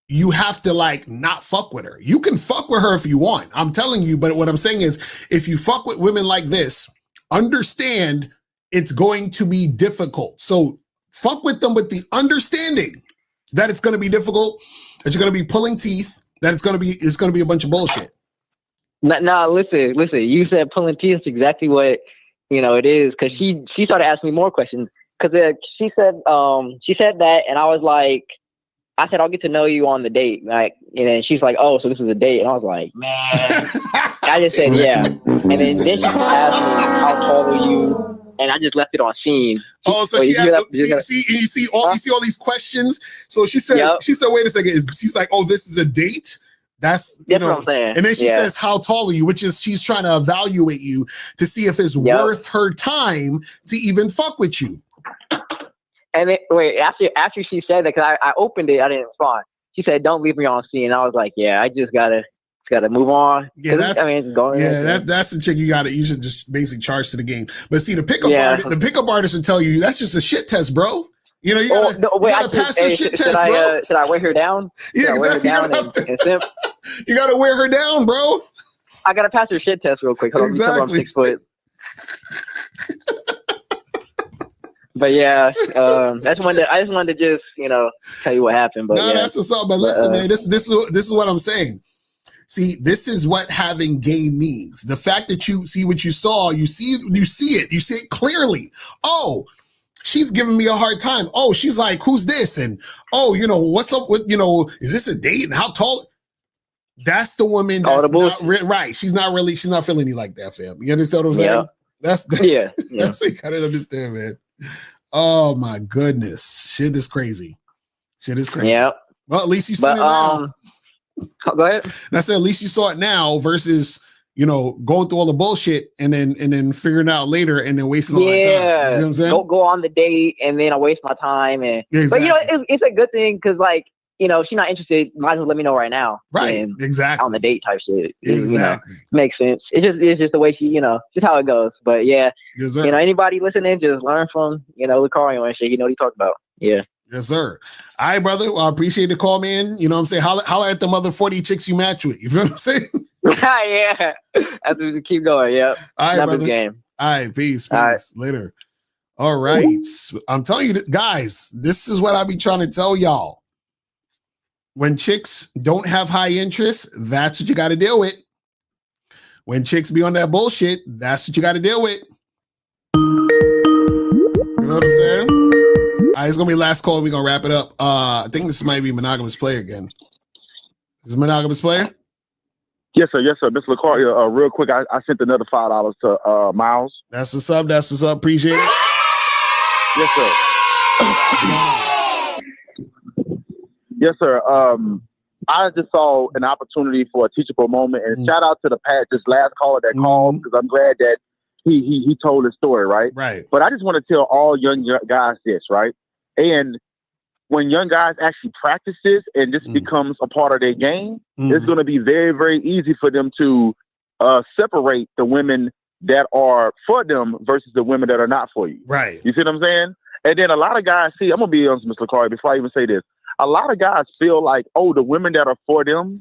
you have to not fuck with her. You can fuck with her if you want. I'm telling you, but what I'm saying is if you fuck with women like this, understand it's going to be difficult. So fuck with them with the understanding that it's going to be difficult, that you're going to be pulling teeth, that it's going to be a bunch of bullshit. No, listen. You said pulling teeth is exactly what it is, because she started asking me more questions because she said that, and I was like, I said I'll get to know you on the date, and then she's like, oh, so this is a date, and I was like, man, I just said yeah, and then she asked me how tall are you. And I just left it on scene. Oh, so you see all these questions. So she said, wait a second. She's like, oh, this is a date. That's what I'm saying. And then she says, how tall are you? Which is she's trying to evaluate you to see if it's worth her time to even fuck with you. And then, after she said that, because I opened it, I didn't respond. She said, don't leave me on scene. I was like, yeah, I just gotta move on. Yeah, that's the chick you should just basically charge to the game. But see, the pickup artist would tell you that's just a shit test, bro. You gotta pass your shit test, bro. Should I wear her down? Yeah, exactly. You gotta wear her down, bro. I gotta pass her shit test real quick. Hold on, exactly. I'm 6 foot. But yeah, I just wanted to tell you what happened. But that's what's up. But listen, man, this is what I'm saying. See, this is what having game means. The fact that you see what you saw, you see it clearly. Oh, she's giving me a hard time. Oh, she's like, who's this? And oh, what's up with, is this a date? And how tall? That's the woman that's not right. She's not feeling you like that, fam. You understand what I'm saying? That's yeah. That's what you gotta understand, man. Oh my goodness. Shit is crazy. Yeah. Well, at least you seen it now. Go ahead. And I said, at least you saw it now versus, going through all the bullshit and then figuring it out later and then wasting all that time. You see what I'm saying? Don't go on the date and then I waste my time. Exactly. But it's a good thing because like, if she's not interested, might as well let me know right now. Right. And exactly. On the date type shit. Exactly. Makes sense. It's just the way she, just how it goes. But yeah, yes, sir. Anybody listening, just learn from, Locario and shit. You know what he talked about. Yeah. Yes, sir. All right, brother. Well, I appreciate the call, man. You know what I'm saying? Holler at the mother 40 chicks you match with. You feel what I'm saying? Yeah. As we keep going. Yeah. All right, brother. Game. All right. Peace. Later. All right. I'm telling you, guys, this is what I be trying to tell y'all. When chicks don't have high interest, that's what you got to deal with. When chicks be on that bullshit, that's what you got to deal with. You know what I'm saying? All right, it's going to be last call. We're going to wrap it up. I think this might be Monogamous Player again. Is it Monogamous Player? Yes, sir. Yes, sir. Mr. Locario, real quick, I sent another $5 to Miles. That's what's up. Appreciate it. Yes, sir. Yes, sir. I just saw an opportunity for a teachable moment, and shout out to this last caller that called, because I'm glad that he told his story, right? Right. But I just want to tell all young guys this, right? And when young guys actually practice this and this becomes a part of their game, it's going to be very, very easy for them to separate the women that are for them versus the women that are not for you. Right. You see what I'm saying? And then a lot of guys I'm going to be honest, Mr. Locario, before I even say this. A lot of guys feel like, oh, the women that are for them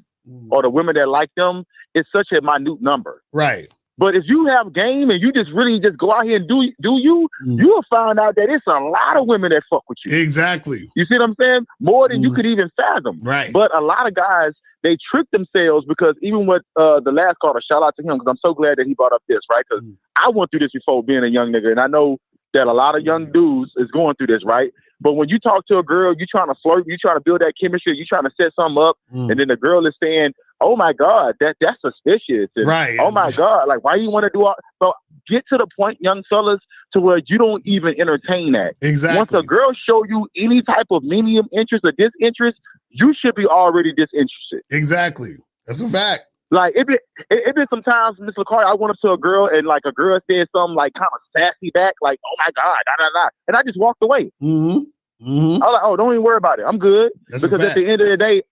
or the women that like them is such a minute number. Right. But if you have game and you just really just go out here and do you, you'll find out that it's a lot of women that fuck with you. Exactly. You see what I'm saying? More than you could even fathom. Right. But a lot of guys, they trick themselves because even with the last caller, shout out to him because I'm so glad that he brought up this, right? Because I went through this before being a young nigga, and I know that a lot of young dudes is going through this, right? But when you talk to a girl, you trying to flirt, you trying to build that chemistry, you trying to set something up, and then the girl is saying, "Oh my God, that's suspicious." And, right. Oh my God, like why you want to do all? So get to the point, young fellas, to where you don't even entertain that. Exactly. Once a girl show you any type of medium interest or disinterest, you should be already disinterested. Exactly. That's a fact. Like it been sometimes, Mr. Locario, I went up to a girl and like a girl said something like kind of sassy back, like, "Oh my God, da da da," and I just walked away. I was like, "Oh, don't even worry about it. I'm good." That's because at the end of the day,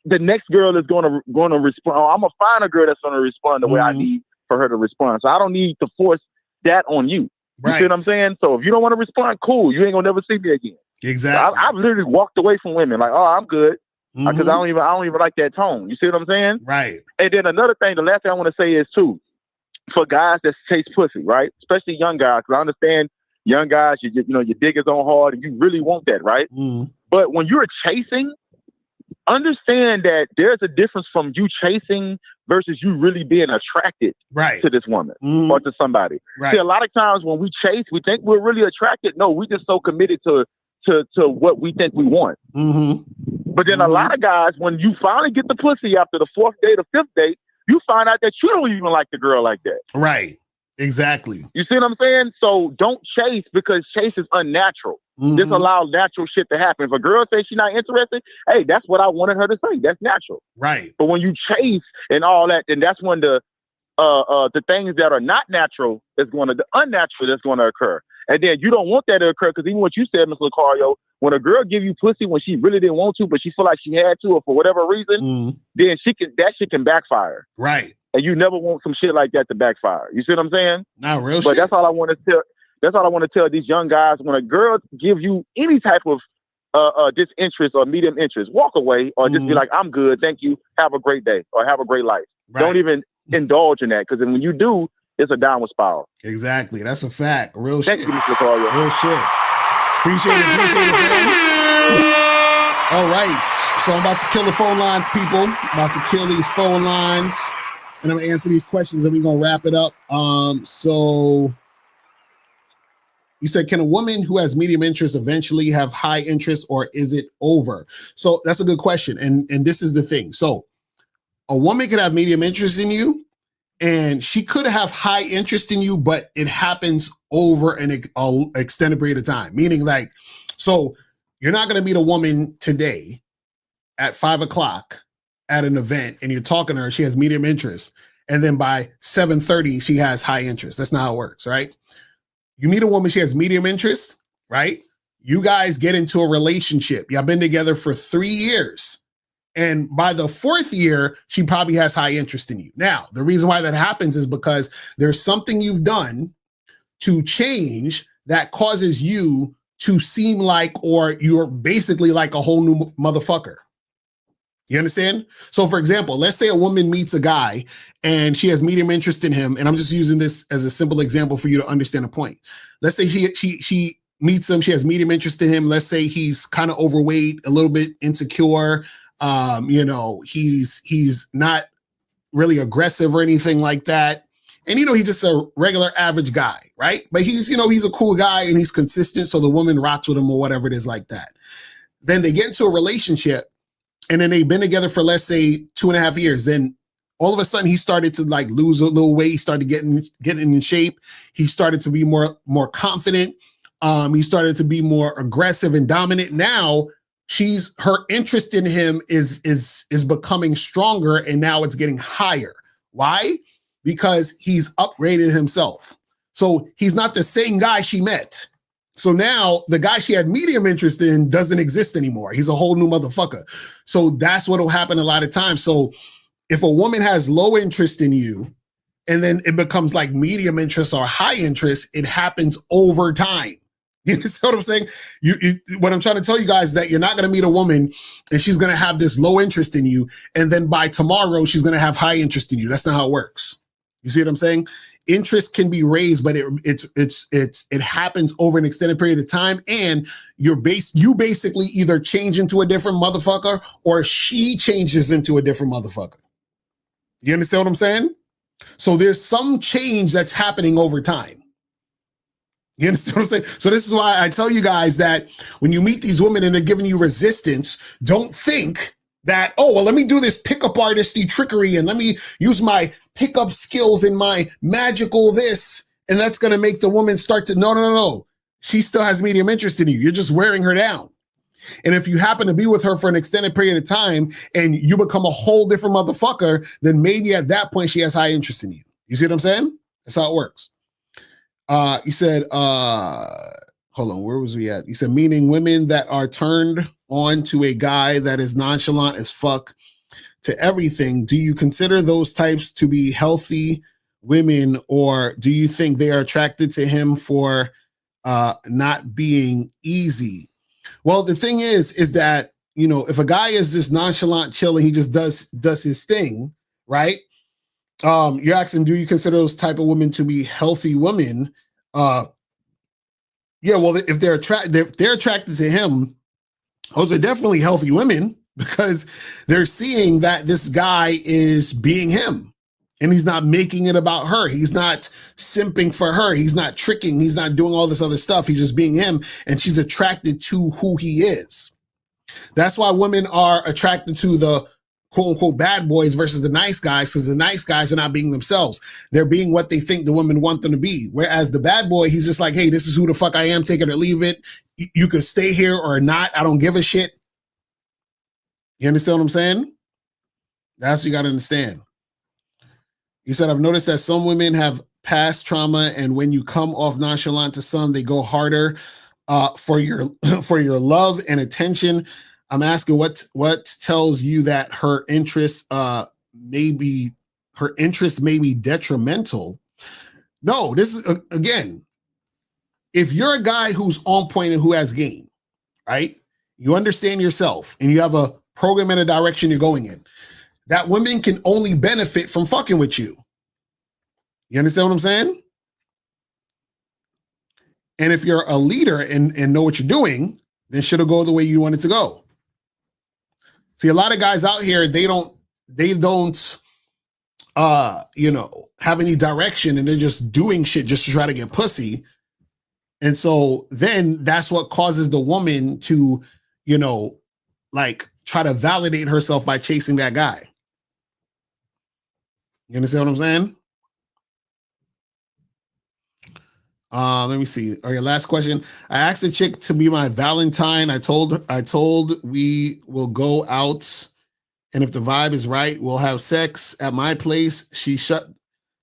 the next girl is gonna respond. I'm gonna find a girl that's gonna respond the way I need for her to respond. So I don't need to force that on you. You see what I'm saying? So if you don't want to respond, cool. You ain't gonna never see me again. Exactly. So I've literally walked away from women like, "Oh, I'm good." Because I don't even like that tone. You see what I'm saying? Right. And then another thing, the last thing I want to say is too, for guys that chase pussy, right? Especially young guys, because I understand young guys, your dick is on hard and you really want that, right? But when you're chasing, understand that there's a difference from you chasing versus you really being attracted to this woman or to somebody. Right. See, a lot of times when we chase, we think we're really attracted. No, we just so committed to what we think we want. But then a lot of guys, when you finally get the pussy after the 4th date or 5th date, you find out that you don't even like the girl like that. Right. Exactly. You see what I'm saying? So don't chase because chase is unnatural. Just allow natural shit to happen. If a girl says she's not interested, hey, that's what I wanted her to say. That's natural. Right. But when you chase and all that, then that's when the things that are not natural the unnatural is going to occur. And then you don't want that to occur because even what you said, Mr. Locario, when a girl give you pussy when she really didn't want to, but she feel like she had to, or for whatever reason, then that shit can backfire. Right. And you never want some shit like that to backfire. You see what I'm saying? Not real but shit. That's all I want to tell. That's all I want to tell these young guys. When a girl gives you any type of disinterest or medium interest, walk away or just be like, "I'm good, thank you. Have a great day or have a great life." Right. Don't even indulge in that because then when you do, it's a downward spiral. Exactly. That's a fact. Real Thank shit. you, Mr. Locario. Real shit. Appreciate it. All right. So I'm about to kill the phone lines, people. I'm about to kill these phone lines. And I'm going to answer these questions and we're going to wrap it up. So You said, can a woman who has medium interest eventually have high interest, or is it over? So that's a good question. And this is the thing. So a woman could have medium interest in you, and she could have high interest in you, but it happens over an extended period of time. Meaning, like, so you're not going to meet a woman today at 5 o'clock at an event, and you're talking to her, she has medium interest, and then by 7:30 she has high interest. That's not how it works, right? You meet a woman, she has medium interest, right? You guys get into a relationship. Y'all been together for 3 years. And by the 4th year, she probably has high interest in you. Now, the reason why that happens is because there's something you've done to change that causes you to seem like, or you're basically like a whole new motherfucker. You understand? So for example, let's say a woman meets a guy and she has medium interest in him. And I'm just using this as a simple example for you to understand the point. Let's say she meets him. She has medium interest in him. Let's say he's kind of overweight, a little bit insecure. He's not really aggressive or anything like that. And, he's just a regular average guy, right? But he's a cool guy and he's consistent. So the woman rocks with him or whatever it is like that. Then they get into a relationship, and then they've been together for, let's say, 2.5 years. Then all of a sudden he started to like lose a little weight. He started getting in shape. He started to be more confident. He started to be more aggressive and dominant. Now her interest in him is becoming stronger, and now it's getting higher. Why? Because he's upgraded himself. So he's not the same guy she met. So now the guy she had medium interest in doesn't exist anymore. He's a whole new motherfucker. So that's what will happen a lot of times. So if a woman has low interest in you and then it becomes like medium interest or high interest, it happens over time. You understand what I'm saying? What I'm trying to tell you guys is that you're not going to meet a woman and she's going to have this low interest in you, and then by tomorrow she's going to have high interest in you. That's not how it works. You see what I'm saying? Interest can be raised, but it happens over an extended period of time, and you basically either change into a different motherfucker or she changes into a different motherfucker. You understand what I'm saying? So there's some change that's happening over time. You understand what I'm saying? So this is why I tell you guys that when you meet these women and they're giving you resistance, don't think that, oh, well, let me do this pickup artisty trickery and let me use my pickup skills and my magical this, and that's going to make the woman start to, no. She still has medium interest in you. You're just wearing her down. And if you happen to be with her for an extended period of time and you become a whole different motherfucker, then maybe at that point she has high interest in you. You see what I'm saying? That's how it works. You said, hold on, where was we at? You said, meaning women that are turned on to a guy that is nonchalant as fuck to everything. Do you consider those types to be healthy women, or do you think they are attracted to him for not being easy? Well, the thing is that, if a guy is just nonchalant, chilling, he just does his thing, right? You're asking, do you consider those type of women to be healthy women? Yeah, well, if they're attracted to him, those are definitely healthy women, because they're seeing that this guy is being him and he's not making it about her. He's not simping for her. He's not tricking. He's not doing all this other stuff. He's just being him, and she's attracted to who he is. That's why women are attracted to the quote unquote bad boys versus the nice guys, because the nice guys are not being themselves. They're being what they think the women want them to be. Whereas the bad boy, he's just like, hey, this is who the fuck I am, take it or leave it. You could stay here or not. I don't give a shit. You understand what I'm saying? That's what you got to understand. You said, I've noticed that some women have past trauma, and when you come off nonchalant to some, they go harder for your love and attention. I'm asking what tells you that her interest may be detrimental. No, this is again, if you're a guy who's on point and who has game, right? You understand yourself and you have a program and a direction you're going in, that women can only benefit from fucking with you. You understand what I'm saying? And if you're a leader and know what you're doing, then shit'll go the way you want it to go. See, a lot of guys out here, they don't have any direction, and they're just doing shit just to try to get pussy. And so then that's what causes the woman to, you know, like try to validate herself by chasing that guy. You understand what I'm saying? Let me see. Okay, last question. I asked a chick to be my Valentine. I told we will go out, and if the vibe is right, we'll have sex at my place. She shut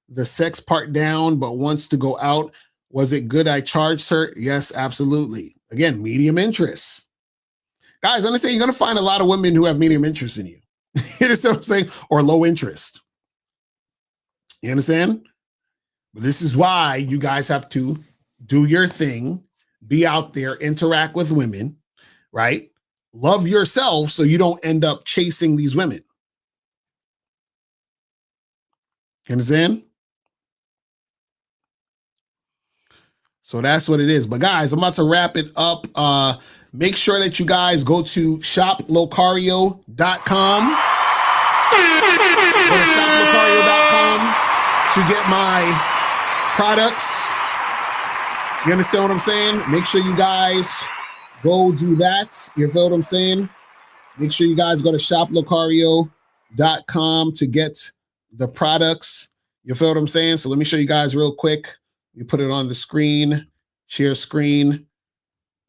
the sex part down, but wants to go out. Was it good I charged her? Yes, absolutely. Again, medium interest. Guys, understand you're going to find a lot of women who have medium interest in you. You understand what I'm saying? Or low interest. You understand? But this is why you guys have to do your thing, be out there, interact with women, right? Love yourself so you don't end up chasing these women. You understand? So that's what it is. But guys, I'm about to wrap it up. Make sure that you guys go to shoplocario.com. Go to shoplocario.com to get my products. You understand what I'm saying? Make sure you guys go do that. You feel what I'm saying? Make sure you guys go to shoplocario.com to get the products. You feel what I'm saying? So let me show you guys real quick. You put it on the screen, share screen.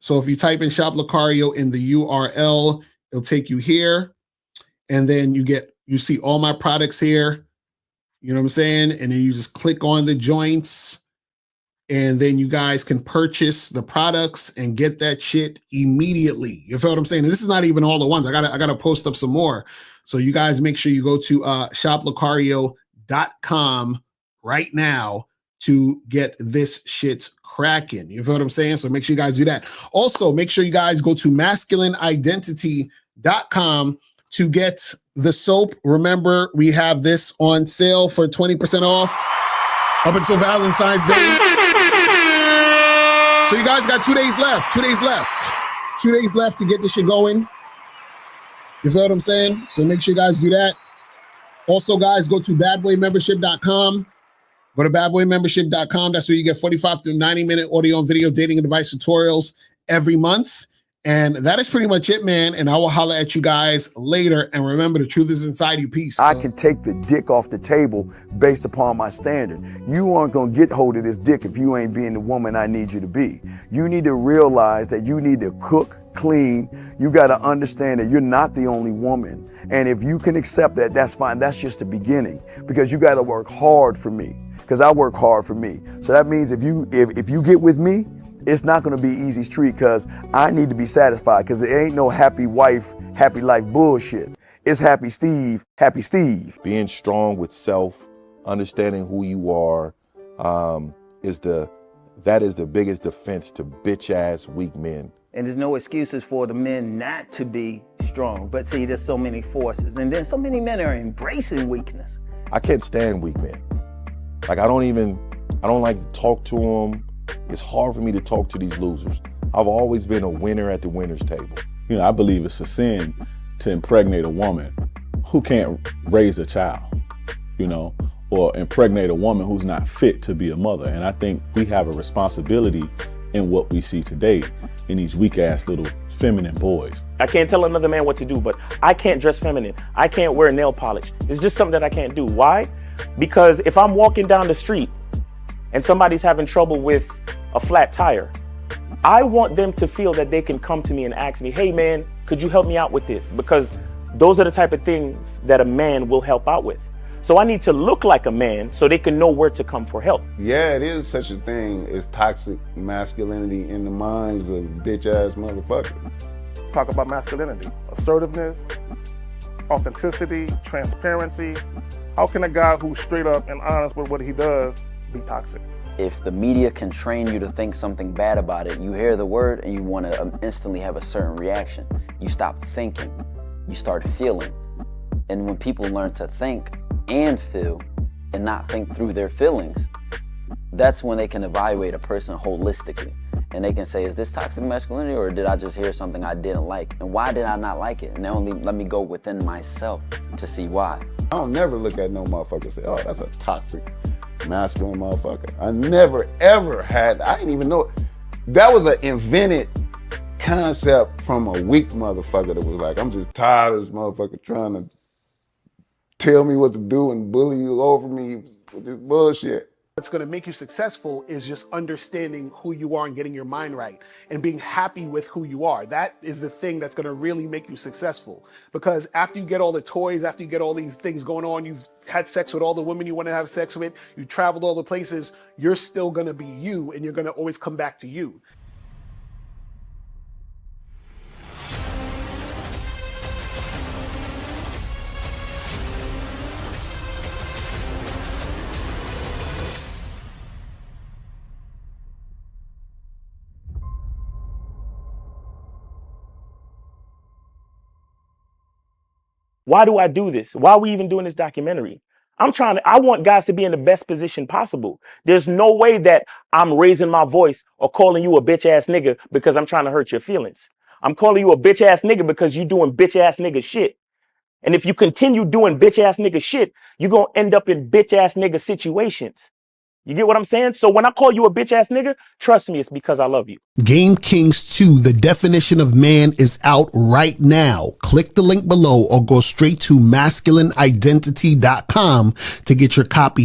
So if you type in Shop Locario in the URL, it'll take you here. And then you see all my products here. You know what I'm saying? And then you just click on the joints. And then you guys can purchase the products and get that shit immediately. You feel what I'm saying? And this is not even all the ones. I gotta post up some more. So you guys make sure you go to shoplocario.com right now to get this shit cracking. You feel what I'm saying? So make sure you guys do that. Also, make sure you guys go to masculineidentity.com to get the soap. Remember, we have this on sale for 20% off up until Valentine's Day. So you guys got 2 days left. 2 days left. 2 days left to get this shit going. You feel what I'm saying? So make sure you guys do that. Also, guys, go to badboymembership.com. Go to badboymembership.com. That's where you get 45 to 90-minute audio and video dating and device tutorials every month. And that is pretty much it, man. And I will holler at you guys later. And remember, the truth is inside you. Peace. I can take the dick off the table based upon my standard. You aren't going to get hold of this dick if you ain't being the woman I need you to be. You need to realize that you need to cook, clean. You got to understand that you're not the only woman. And if you can accept that, that's fine. That's just the beginning, because you got to work hard for me, because I work hard for me. So that means if you get with me, it's not going to be easy street, because I need to be satisfied, because it ain't no happy wife, happy life bullshit. It's happy Steve, happy Steve. Being strong with self, understanding who you are, that is the biggest defense to bitch ass weak men. And there's no excuses for the men not to be strong. But see, there's so many forces, and then so many men are embracing weakness. I can't stand weak men. Like I don't like to talk to them. It's hard for me to talk to these losers. I've always been a winner at the winner's table. You know, I believe it's a sin to impregnate a woman who can't raise a child, you know, or impregnate a woman who's not fit to be a mother. And I think we have a responsibility in what we see today in these weak ass little feminine boys. I can't tell another man what to do, but I can't dress feminine. I can't wear nail polish. It's just something that I can't do. Why? Because if I'm walking down the street and somebody's having trouble with a flat tire, I want them to feel that they can come to me and ask me, hey man, could you help me out with this? Because those are the type of things that a man will help out with. So I need to look like a man so they can know where to come for help. Yeah, it is such a thing as toxic masculinity in the minds of bitch ass motherfuckers. Talk about masculinity, assertiveness, authenticity, transparency. How can a guy who's straight up and honest with what he does be toxic? If the media can train you to think something bad about it, you hear the word and you want to instantly have a certain reaction. You stop thinking, you start feeling. And when people learn to think and feel and not think through their feelings, that's when they can evaluate a person holistically. And they can say, is this toxic masculinity, or did I just hear something I didn't like? And why did I not like it? And only let me go within myself to see why. I don't never look at no motherfucker and say, oh, that's a toxic masculine motherfucker. I never ever had, I didn't even know. That was an invented concept from a weak motherfucker that was like, I'm just tired of this motherfucker trying to tell me what to do and bully you over me with this bullshit. What's going to make you successful is just understanding who you are and getting your mind right and being happy with who you are. That is the thing that's going to really make you successful. Because after you get all the toys, after you get all these things going on, you've had sex with all the women you want to have sex with, you traveled all the places, you're still going to be you and you're going to always come back to you. Why do I do this? Why are we even doing this documentary? I want guys to be in the best position possible. There's no way that I'm raising my voice or calling you a bitch ass nigga because I'm trying to hurt your feelings. I'm calling you a bitch ass nigga because you doing bitch ass nigga shit. And if you continue doing bitch ass nigga shit, you're going to end up in bitch ass nigga situations. You get what I'm saying? So when I call you a bitch ass nigga, trust me, it's because I love you. Game Kings 2, the definition of man, is out right now. Click the link below or go straight to masculineidentity.com to get your copy.